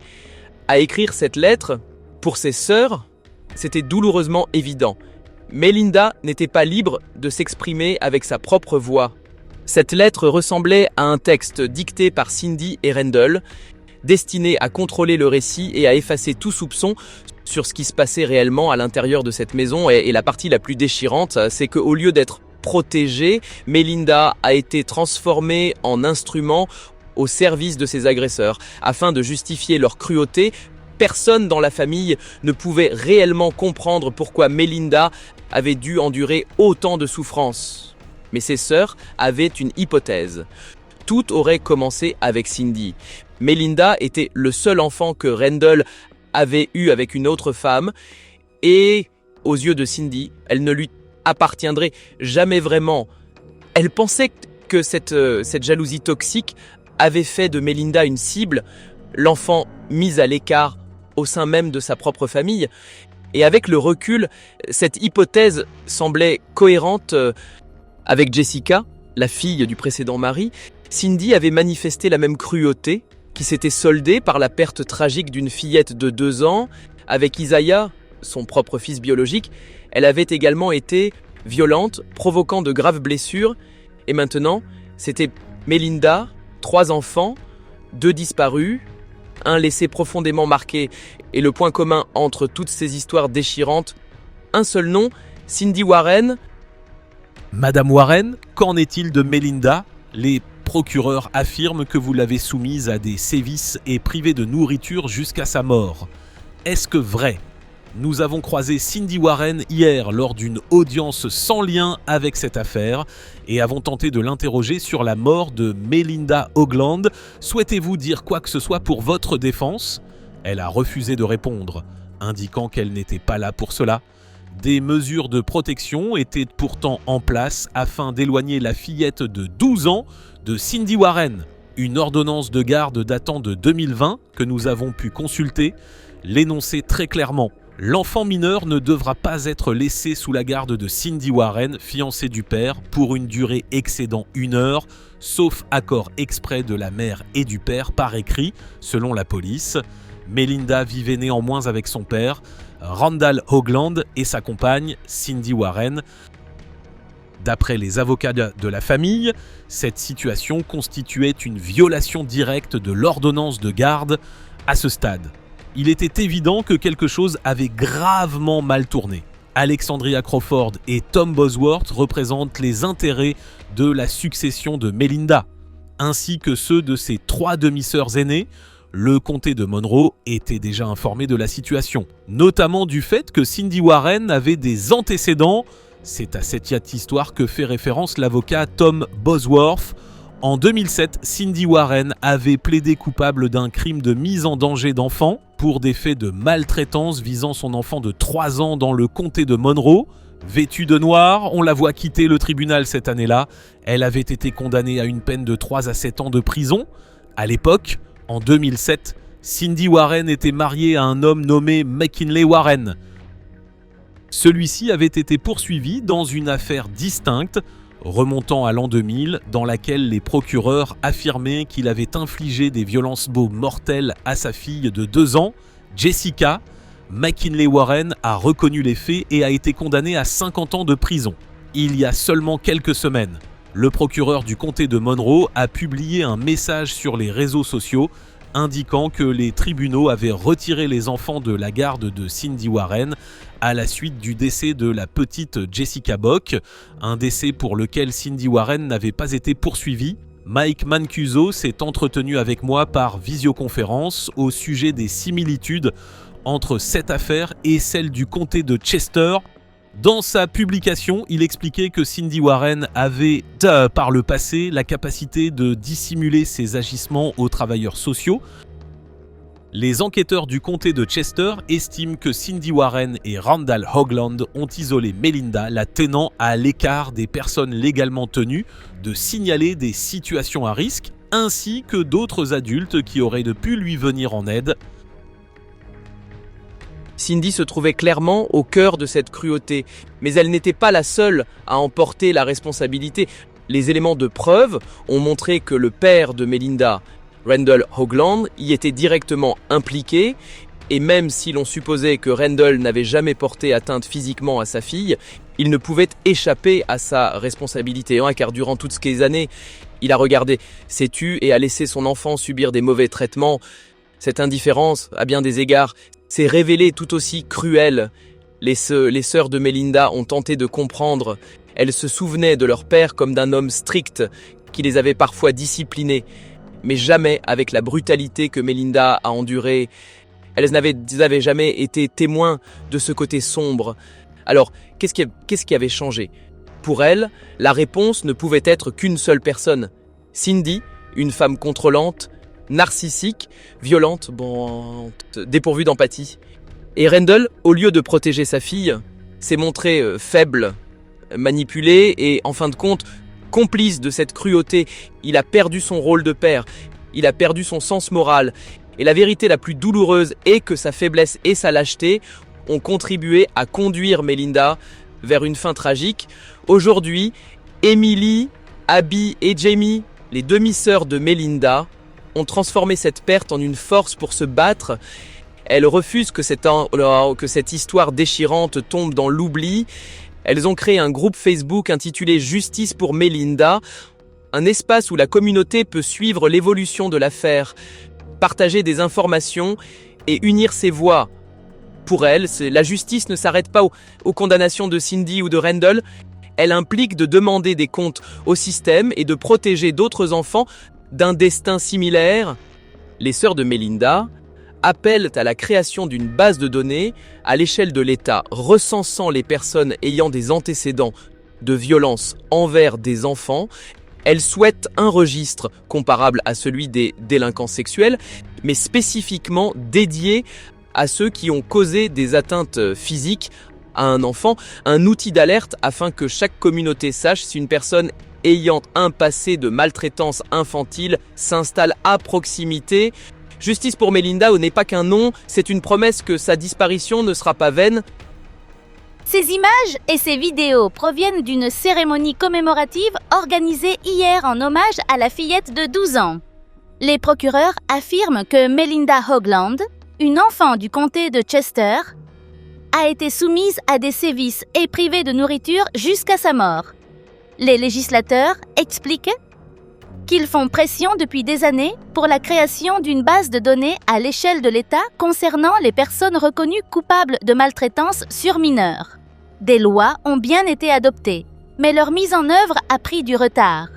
à écrire cette lettre. Pour ses sœurs, c'était douloureusement évident. Melinda n'était pas libre de s'exprimer avec sa propre voix. Cette lettre ressemblait à un texte dicté par Cindy et Randall, destiné à contrôler le récit et à effacer tout soupçon sur ce qui se passait réellement à l'intérieur de cette maison. Et la partie la plus déchirante, c'est qu'au lieu d'être protégée, Melinda a été transformée en instrument au service de ses agresseurs. Afin de justifier leur cruauté, personne dans la famille ne pouvait réellement comprendre pourquoi Melinda avait dû endurer autant de souffrances. Mais ses sœurs avaient une hypothèse. Tout aurait commencé avec Cindy. Melinda était le seul enfant que Randall avait eu avec une autre femme et, aux yeux de Cindy, elle ne lui appartiendrait jamais vraiment. Elle pensait que cette jalousie toxique avait fait de Melinda une cible, l'enfant mise à l'écart au sein même de sa propre famille. Et avec le recul, cette hypothèse semblait cohérente. Avec Jessica, la fille du précédent mari, Cindy avait manifesté la même cruauté qui s'était soldée par la perte tragique d'une fillette de 2 ans. Avec Isaiah, son propre fils biologique, elle avait également été violente, provoquant de graves blessures. Et maintenant, c'était Melinda, 3 enfants, 2 disparus, un laissé profondément marqué. Et le point commun entre toutes ces histoires déchirantes, un seul nom, Cindy Warren. Madame Warren, qu'en est-il de Melinda ? Les procureurs affirment que vous l'avez soumise à des sévices et privée de nourriture jusqu'à sa mort. Est-ce que vrai ? Nous avons croisé Cindy Warren hier lors d'une audience sans lien avec cette affaire et avons tenté de l'interroger sur la mort de Melinda Hoagland. Souhaitez-vous dire quoi que ce soit pour votre défense ? Elle a refusé de répondre, indiquant qu'elle n'était pas là pour cela. Des mesures de protection étaient pourtant en place afin d'éloigner la fillette de 12 ans de Cindy Warren. Une ordonnance de garde datant de 2020 que nous avons pu consulter l'énonçait très clairement. L'enfant mineur ne devra pas être laissé sous la garde de Cindy Warren, fiancée du père, pour une durée excédant 1 heure, sauf accord exprès de la mère et du père par écrit, selon la police. Melinda vivait néanmoins avec son père, Randall Hoagland, et sa compagne, Cindy Warren. D'après les avocats de la famille, cette situation constituait une violation directe de l'ordonnance de garde à ce stade. Il était évident que quelque chose avait gravement mal tourné. Alexandria Crawford et Tom Bosworth représentent les intérêts de la succession de Melinda, ainsi que ceux de ses 3 demi-sœurs aînées. Le comté de Monroe était déjà informé de la situation, notamment du fait que Cindy Warren avait des antécédents. C'est à cette histoire que fait référence l'avocat Tom Bosworth. En 2007, Cindy Warren avait plaidé coupable d'un crime de mise en danger d'enfant pour des faits de maltraitance visant son enfant de 3 ans dans le comté de Monroe. Vêtue de noir, on la voit quitter le tribunal cette année-là. Elle avait été condamnée à une peine de 3 à 7 ans de prison. À l'époque, en 2007, Cindy Warren était mariée à un homme nommé McKinley Warren. Celui-ci avait été poursuivi dans une affaire distincte, remontant à l'an 2000, dans laquelle les procureurs affirmaient qu'il avait infligé des violences mortelles à sa fille de 2 ans, Jessica. McKinley Warren a reconnu les faits et a été condamné à 50 ans de prison. Il y a seulement quelques semaines, le procureur du comté de Monroe a publié un message sur les réseaux sociaux indiquant que les tribunaux avaient retiré les enfants de la garde de Cindy Warren à la suite du décès de la petite Jessica Bock, un décès pour lequel Cindy Warren n'avait pas été poursuivie. Mike Mancuso s'est entretenu avec moi par visioconférence au sujet des similitudes entre cette affaire et celle du comté de Chester. Dans sa publication, il expliquait que Cindy Warren avait, par le passé, la capacité de dissimuler ses agissements aux travailleurs sociaux. Les enquêteurs du comté de Chester estiment que Cindy Warren et Randall Hoagland ont isolé Melinda, la tenant à l'écart des personnes légalement tenues de signaler des situations à risque, ainsi que d'autres adultes qui auraient pu lui venir en aide. Cindy se trouvait clairement au cœur de cette cruauté, mais elle n'était pas la seule à en porter la responsabilité. Les éléments de preuve ont montré que le père de Melinda, Randall Hoagland, y était directement impliqué, et même si l'on supposait que Randall n'avait jamais porté atteinte physiquement à sa fille, il ne pouvait échapper à sa responsabilité, car durant toutes ces années, il a regardé, s'est tu et a laissé son enfant subir des mauvais traitements. Cette indifférence, à bien des égards, s'est révélée tout aussi cruelle. Les sœurs de Melinda ont tenté de comprendre. Elles se souvenaient de leur père comme d'un homme strict qui les avait parfois disciplinés, mais jamais avec la brutalité que Melinda a endurée. Elles n'avaient jamais été témoins de ce côté sombre. Alors, qu'est-ce qui avait changé ? Pour elles, la réponse ne pouvait être qu'une seule personne. Cindy, une femme contrôlante, narcissique, violente, dépourvue d'empathie. Et Randall, au lieu de protéger sa fille, s'est montré faible, manipulé et, en fin de compte, complice de cette cruauté. Il a perdu son rôle de père, il a perdu son sens moral. Et la vérité la plus douloureuse est que sa faiblesse et sa lâcheté ont contribué à conduire Melinda vers une fin tragique. Aujourd'hui, Emily, Abby et Jamie, les demi-sœurs de Melinda, ont transformé cette perte en une force pour se battre. Elles refusent que cette histoire déchirante tombe dans l'oubli. Elles ont créé un groupe Facebook intitulé Justice pour Melinda, un espace où la communauté peut suivre l'évolution de l'affaire, partager des informations et unir ses voix. Pour elles, la justice ne s'arrête pas aux condamnations de Cindy ou de Randall. Elle implique de demander des comptes au système et de protéger d'autres enfants d'un destin similaire. Les sœurs de Melinda appellent à la création d'une base de données à l'échelle de l'État recensant les personnes ayant des antécédents de violence envers des enfants. Elles souhaitent un registre comparable à celui des délinquants sexuels, mais spécifiquement dédié à ceux qui ont causé des atteintes physiques à un enfant, un outil d'alerte afin que chaque communauté sache si une personne ayant un passé de maltraitance infantile s'installe à proximité. Justice pour Melinda n'est pas qu'un nom, c'est une promesse que sa disparition ne sera pas vaine. Ces images et ces vidéos proviennent d'une cérémonie commémorative organisée hier en hommage à la fillette de 12 ans. Les procureurs affirment que Melinda Hoagland, une enfant du comté de Chester, a été soumise à des sévices et privée de nourriture jusqu'à sa mort. Les législateurs expliquent qu'ils font pression depuis des années pour la création d'une base de données à l'échelle de l'État concernant les personnes reconnues coupables de maltraitance sur mineurs. Des lois ont bien été adoptées, mais leur mise en œuvre a pris du retard.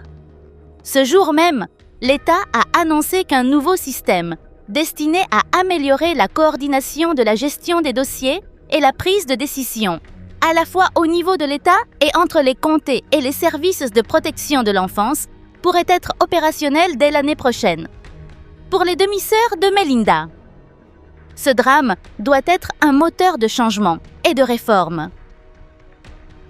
Ce jour même, l'État a annoncé qu'un nouveau système, destiné à améliorer la coordination de la gestion des dossiers et la prise de décision, à la fois au niveau de l'État et entre les comtés et les services de protection de l'enfance, pourrait être opérationnel dès l'année prochaine. Pour les demi-sœurs de Melinda, ce drame doit être un moteur de changement et de réforme.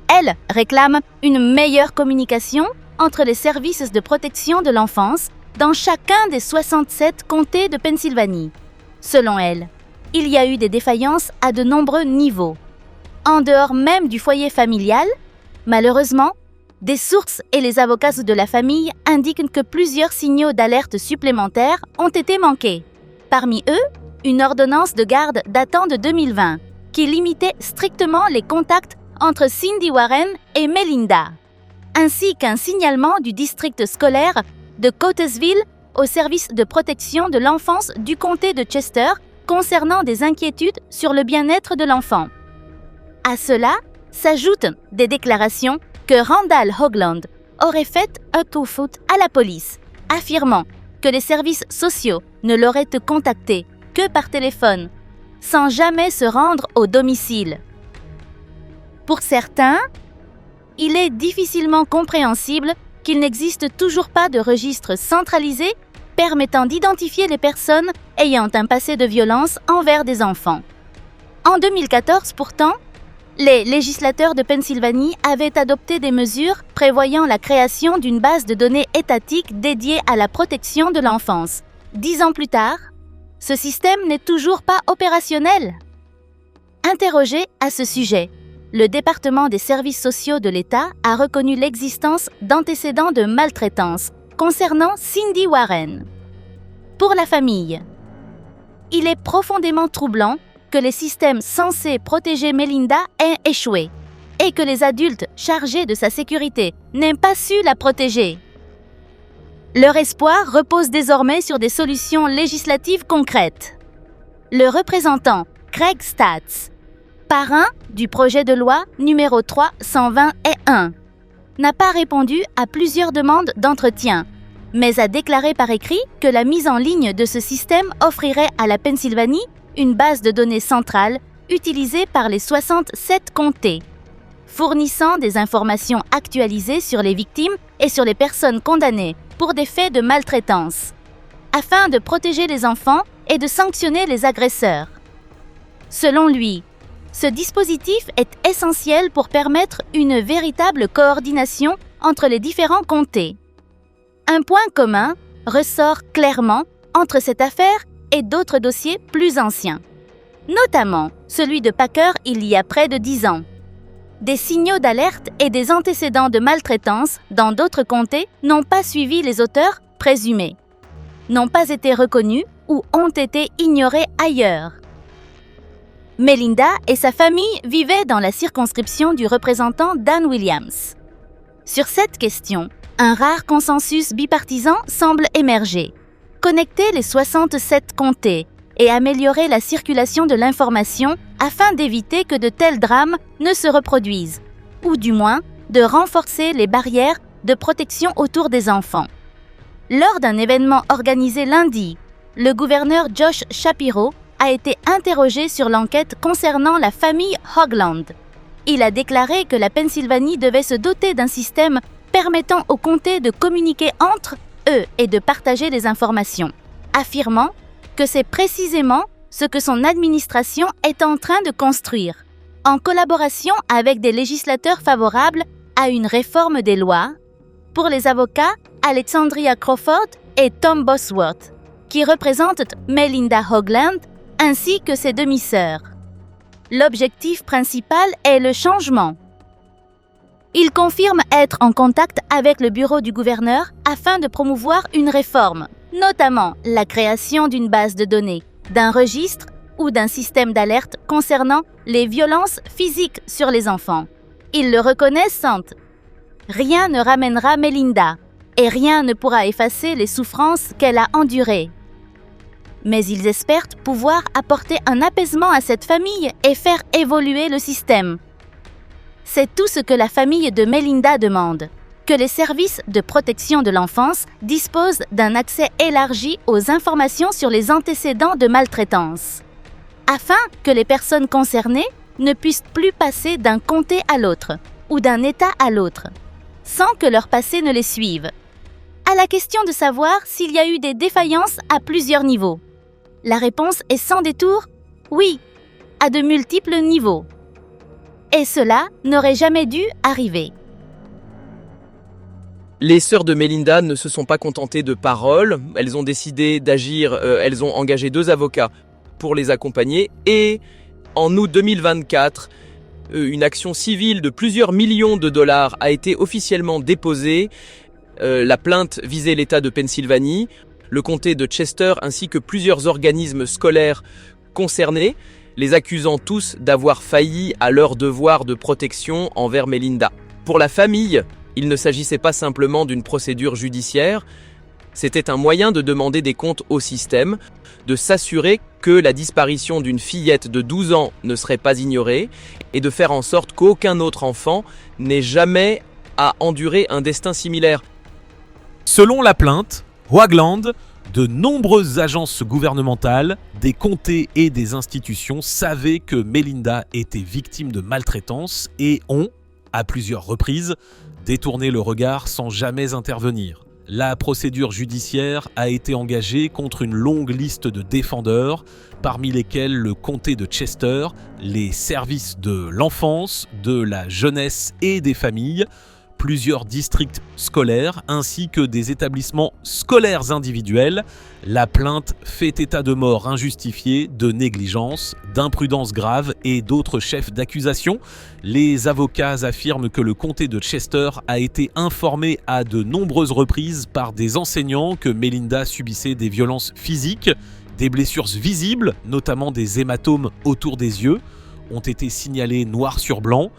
Elles réclament une meilleure communication entre les services de protection de l'enfance dans chacun des 67 comtés de Pennsylvanie. Selon elles, il y a eu des défaillances à de nombreux niveaux. En dehors même du foyer familial, malheureusement, des sources et les avocats de la famille indiquent que plusieurs signaux d'alerte supplémentaires ont été manqués. Parmi eux, une ordonnance de garde datant de 2020 qui limitait strictement les contacts entre Cindy Warren et Melinda, ainsi qu'un signalement du district scolaire de Coatesville au service de protection de l'enfance du comté de Chester concernant des inquiétudes sur le bien-être de l'enfant. À cela s'ajoutent des déclarations que Randall Hoagland aurait faites un coup-foot à la police, affirmant que les services sociaux ne l'auraient contacté que par téléphone, sans jamais se rendre au domicile. Pour certains, il est difficilement compréhensible qu'il n'existe toujours pas de registre centralisé permettant d'identifier les personnes ayant un passé de violence envers des enfants. En 2014, pourtant, les législateurs de Pennsylvanie avaient adopté des mesures prévoyant la création d'une base de données étatique dédiée à la protection de l'enfance. 10 ans plus tard, ce système n'est toujours pas opérationnel. Interrogé à ce sujet, le département des services sociaux de l'État a reconnu l'existence d'antécédents de maltraitance concernant Cindy Warren. Pour la famille, il est profondément troublant que les systèmes censés protéger Melinda aient échoué et que les adultes chargés de sa sécurité n'aient pas su la protéger. Leur espoir repose désormais sur des solutions législatives concrètes. Le représentant Craig Statz, parrain du projet de loi numéro 320-1, n'a pas répondu à plusieurs demandes d'entretien, mais a déclaré par écrit que la mise en ligne de ce système offrirait à la Pennsylvanie une base de données centrale utilisée par les 67 comtés, fournissant des informations actualisées sur les victimes et sur les personnes condamnées pour des faits de maltraitance, afin de protéger les enfants et de sanctionner les agresseurs. Selon lui, ce dispositif est essentiel pour permettre une véritable coordination entre les différents comtés. Un point commun ressort clairement entre cette affaire et d'autres dossiers plus anciens, notamment celui de Packer il y a près de 10 ans. Des signaux d'alerte et des antécédents de maltraitance dans d'autres comtés n'ont pas suivi les auteurs présumés. n'ont pas été reconnus ou ont été ignorés ailleurs. Melinda et sa famille vivaient dans la circonscription du représentant Dan Williams. Sur cette question, un rare consensus bipartisan semble émerger. Connecter les 67 comtés et améliorer la circulation de l'information afin d'éviter que de tels drames ne se reproduisent, ou du moins de renforcer les barrières de protection autour des enfants. Lors d'un événement organisé lundi, le gouverneur Josh Shapiro a été interrogé sur l'enquête concernant la famille Hoagland. Il a déclaré que la Pennsylvanie devait se doter d'un système permettant aux comtés de communiquer entre eux et de partager des informations, affirmant que c'est précisément ce que son administration est en train de construire, en collaboration avec des législateurs favorables à une réforme des lois, pour les avocats Alexandria Crawford et Tom Bosworth, qui représentent Melinda Hoagland ainsi que ses demi-sœurs. L'objectif principal est le changement. Il confirme être en contact avec le bureau du gouverneur afin de promouvoir une réforme, notamment la création d'une base de données, d'un registre ou d'un système d'alerte concernant les violences physiques sur les enfants. Ils le reconnaissent. Rien ne ramènera Melinda et rien ne pourra effacer les souffrances qu'elle a endurées. Mais ils espèrent pouvoir apporter un apaisement à cette famille et faire évoluer le système. C'est tout ce que la famille de Melinda demande, que les services de protection de l'enfance disposent d'un accès élargi aux informations sur les antécédents de maltraitance, afin que les personnes concernées ne puissent plus passer d'un comté à l'autre ou d'un État à l'autre, sans que leur passé ne les suive. À la question de savoir s'il y a eu des défaillances à plusieurs niveaux, la réponse est sans détour oui, à de multiples niveaux. Et cela n'aurait jamais dû arriver. Les sœurs de Melinda ne se sont pas contentées de paroles, elles ont décidé d'agir, elles ont engagé 2 avocats pour les accompagner et en août 2024, une action civile de plusieurs millions de dollars a été officiellement déposée. La plainte visait l'État de Pennsylvanie, le comté de Chester ainsi que plusieurs organismes scolaires concernés, les accusant tous d'avoir failli à leur devoir de protection envers Melinda. Pour la famille, il ne s'agissait pas simplement d'une procédure judiciaire, c'était un moyen de demander des comptes au système, de s'assurer que la disparition d'une fillette de 12 ans ne serait pas ignorée et de faire en sorte qu'aucun autre enfant n'ait jamais à endurer un destin similaire. Selon la plainte, Hoagland, de nombreuses agences gouvernementales, des comtés et des institutions savaient que Melinda était victime de maltraitance et ont, à plusieurs reprises, détourné le regard sans jamais intervenir. La procédure judiciaire a été engagée contre une longue liste de défendeurs, parmi lesquels le comté de Chester, les services de l'enfance, de la jeunesse et des familles, plusieurs districts scolaires ainsi que des établissements scolaires individuels. La plainte fait état de mort injustifiée, de négligence, d'imprudence grave et d'autres chefs d'accusation. Les avocats affirment que le comté de Chester a été informé à de nombreuses reprises par des enseignants que Melinda subissait des violences physiques, des blessures visibles, notamment des hématomes autour des yeux, ont été signalés noir sur blanc.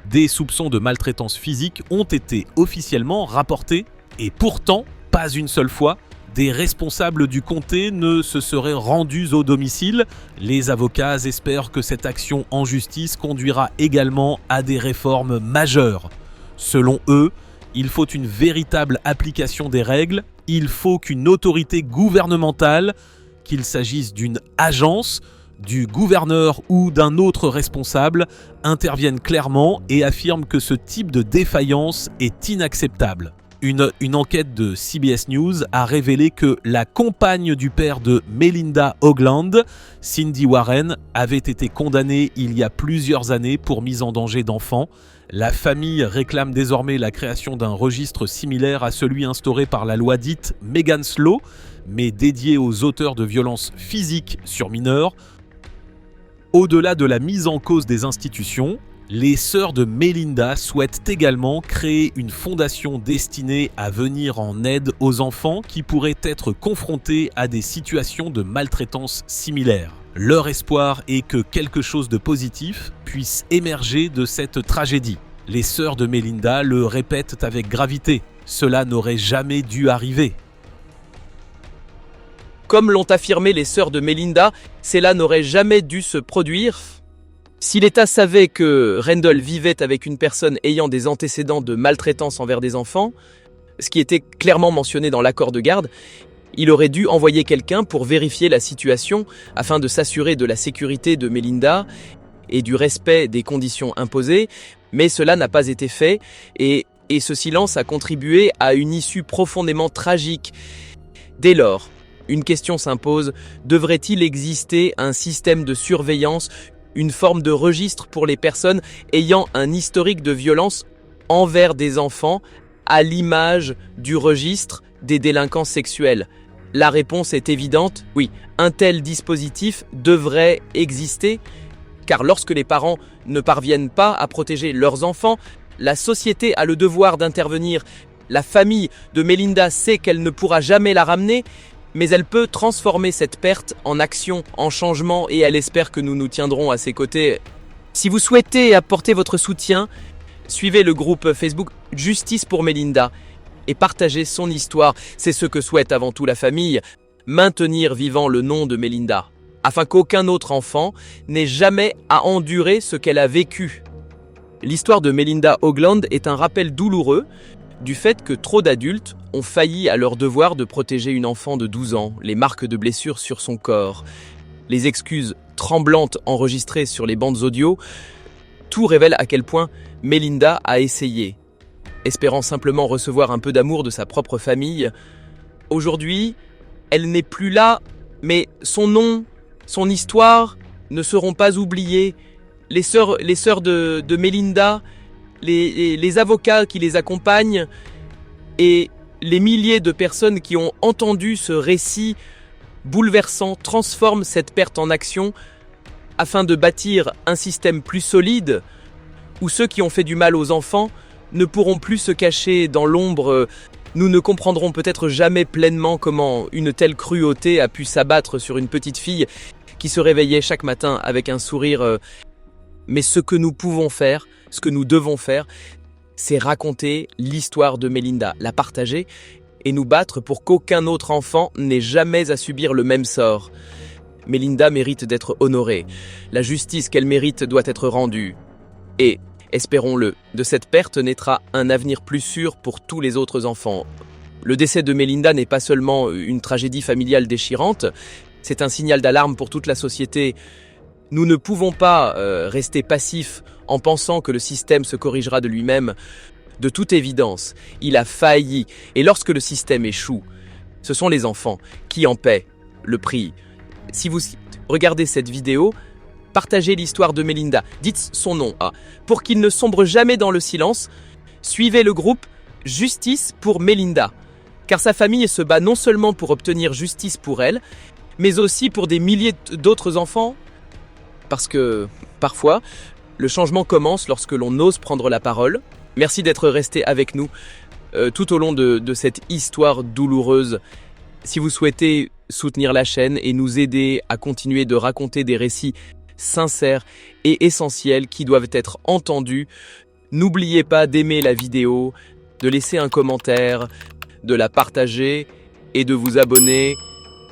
Des soupçons de maltraitance physique ont été officiellement rapportés et pourtant, pas une seule fois, des responsables du comté ne se seraient rendus au domicile. Les avocats espèrent que cette action en justice conduira également à des réformes majeures. Selon eux, il faut une véritable application des règles, il faut qu'une autorité gouvernementale, qu'il s'agisse d'une agence, du gouverneur ou d'un autre responsable, interviennent clairement et affirment que ce type de défaillance est inacceptable. Une enquête de CBS News a révélé que la compagne du père de Melinda Hoagland, Cindy Warren, avait été condamnée il y a plusieurs années pour mise en danger d'enfants. La famille réclame désormais la création d'un registre similaire à celui instauré par la loi dite Megan's Law, mais dédié aux auteurs de violences physiques sur mineurs. Au-delà de la mise en cause des institutions, Les sœurs de Melinda souhaitent également créer une fondation destinée à venir en aide aux enfants qui pourraient être confrontés à des situations de maltraitance similaires. Leur espoir est que quelque chose de positif puisse émerger de cette tragédie. Les sœurs de Melinda le répètent avec gravité. Cela n'aurait jamais dû arriver. Comme l'ont affirmé les sœurs de Melinda, cela n'aurait jamais dû se produire. Si l'État savait que Randall vivait avec une personne ayant des antécédents de maltraitance envers des enfants, ce qui était clairement mentionné dans l'accord de garde, il aurait dû envoyer quelqu'un pour vérifier la situation afin de s'assurer de la sécurité de Melinda et du respect des conditions imposées, mais cela n'a pas été fait et ce silence a contribué à une issue profondément tragique. Dès lors, une question s'impose, devrait-il exister un système de surveillance, une forme de registre pour les personnes ayant un historique de violence envers des enfants, à l'image du registre des délinquants sexuels? La réponse est évidente, oui, un tel dispositif devrait exister, car lorsque les parents ne parviennent pas à protéger leurs enfants, la société a le devoir d'intervenir. La famille de Melinda sait qu'elle ne pourra jamais la ramener, mais elle peut transformer cette perte en action, en changement, et elle espère que nous nous tiendrons à ses côtés. Si vous souhaitez apporter votre soutien, suivez le groupe Facebook Justice pour Melinda et partagez son histoire. C'est ce que souhaite avant tout la famille, maintenir vivant le nom de Melinda, afin qu'aucun autre enfant n'ait jamais à endurer ce qu'elle a vécu. L'histoire de Melinda Hoagland est un rappel douloureux du fait que trop d'adultes ont failli à leur devoir de protéger une enfant de 12 ans, les marques de blessures sur son corps, les excuses tremblantes enregistrées sur les bandes audio, tout révèle à quel point Melinda a essayé, espérant simplement recevoir un peu d'amour de sa propre famille. Aujourd'hui, elle n'est plus là, mais son nom, son histoire ne seront pas oubliés. Les sœurs de Melinda, les avocats qui les accompagnent et les milliers de personnes qui ont entendu ce récit bouleversant transforment cette perte en action afin de bâtir un système plus solide où ceux qui ont fait du mal aux enfants ne pourront plus se cacher dans l'ombre. Nous ne comprendrons peut-être jamais pleinement comment une telle cruauté a pu s'abattre sur une petite fille qui se réveillait chaque matin avec un sourire. Mais ce que nous pouvons faire, ce que nous devons faire, c'est raconter l'histoire de Melinda, la partager et nous battre pour qu'aucun autre enfant n'ait jamais à subir le même sort. Melinda mérite d'être honorée. La justice qu'elle mérite doit être rendue. Et, espérons-le, de cette perte naîtra un avenir plus sûr pour tous les autres enfants. Le décès de Melinda n'est pas seulement une tragédie familiale déchirante, c'est un signal d'alarme pour toute la société. Nous ne pouvons pas rester passifs en pensant que le système se corrigera de lui-même. De toute évidence, il a failli. Et lorsque le système échoue, ce sont les enfants qui en paient le prix. Si vous regardez cette vidéo, partagez l'histoire de Melinda. Dites son nom. Pour qu'il ne sombre jamais dans le silence, suivez le groupe Justice pour Melinda. Car sa famille se bat non seulement pour obtenir justice pour elle, mais aussi pour des milliers d'autres enfants. Parce que, parfois, le changement commence lorsque l'on ose prendre la parole. Merci d'être resté avec nous tout au long de cette histoire douloureuse. Si vous souhaitez soutenir la chaîne et nous aider à continuer de raconter des récits sincères et essentiels qui doivent être entendus, n'oubliez pas d'aimer la vidéo, de laisser un commentaire, de la partager et de vous abonner.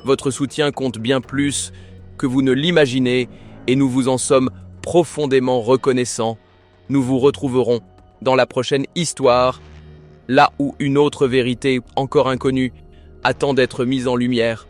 Votre soutien compte bien plus que vous ne l'imaginez. Et nous vous en sommes profondément reconnaissants. Nous vous retrouverons dans la prochaine histoire, là où une autre vérité encore inconnue attend d'être mise en lumière.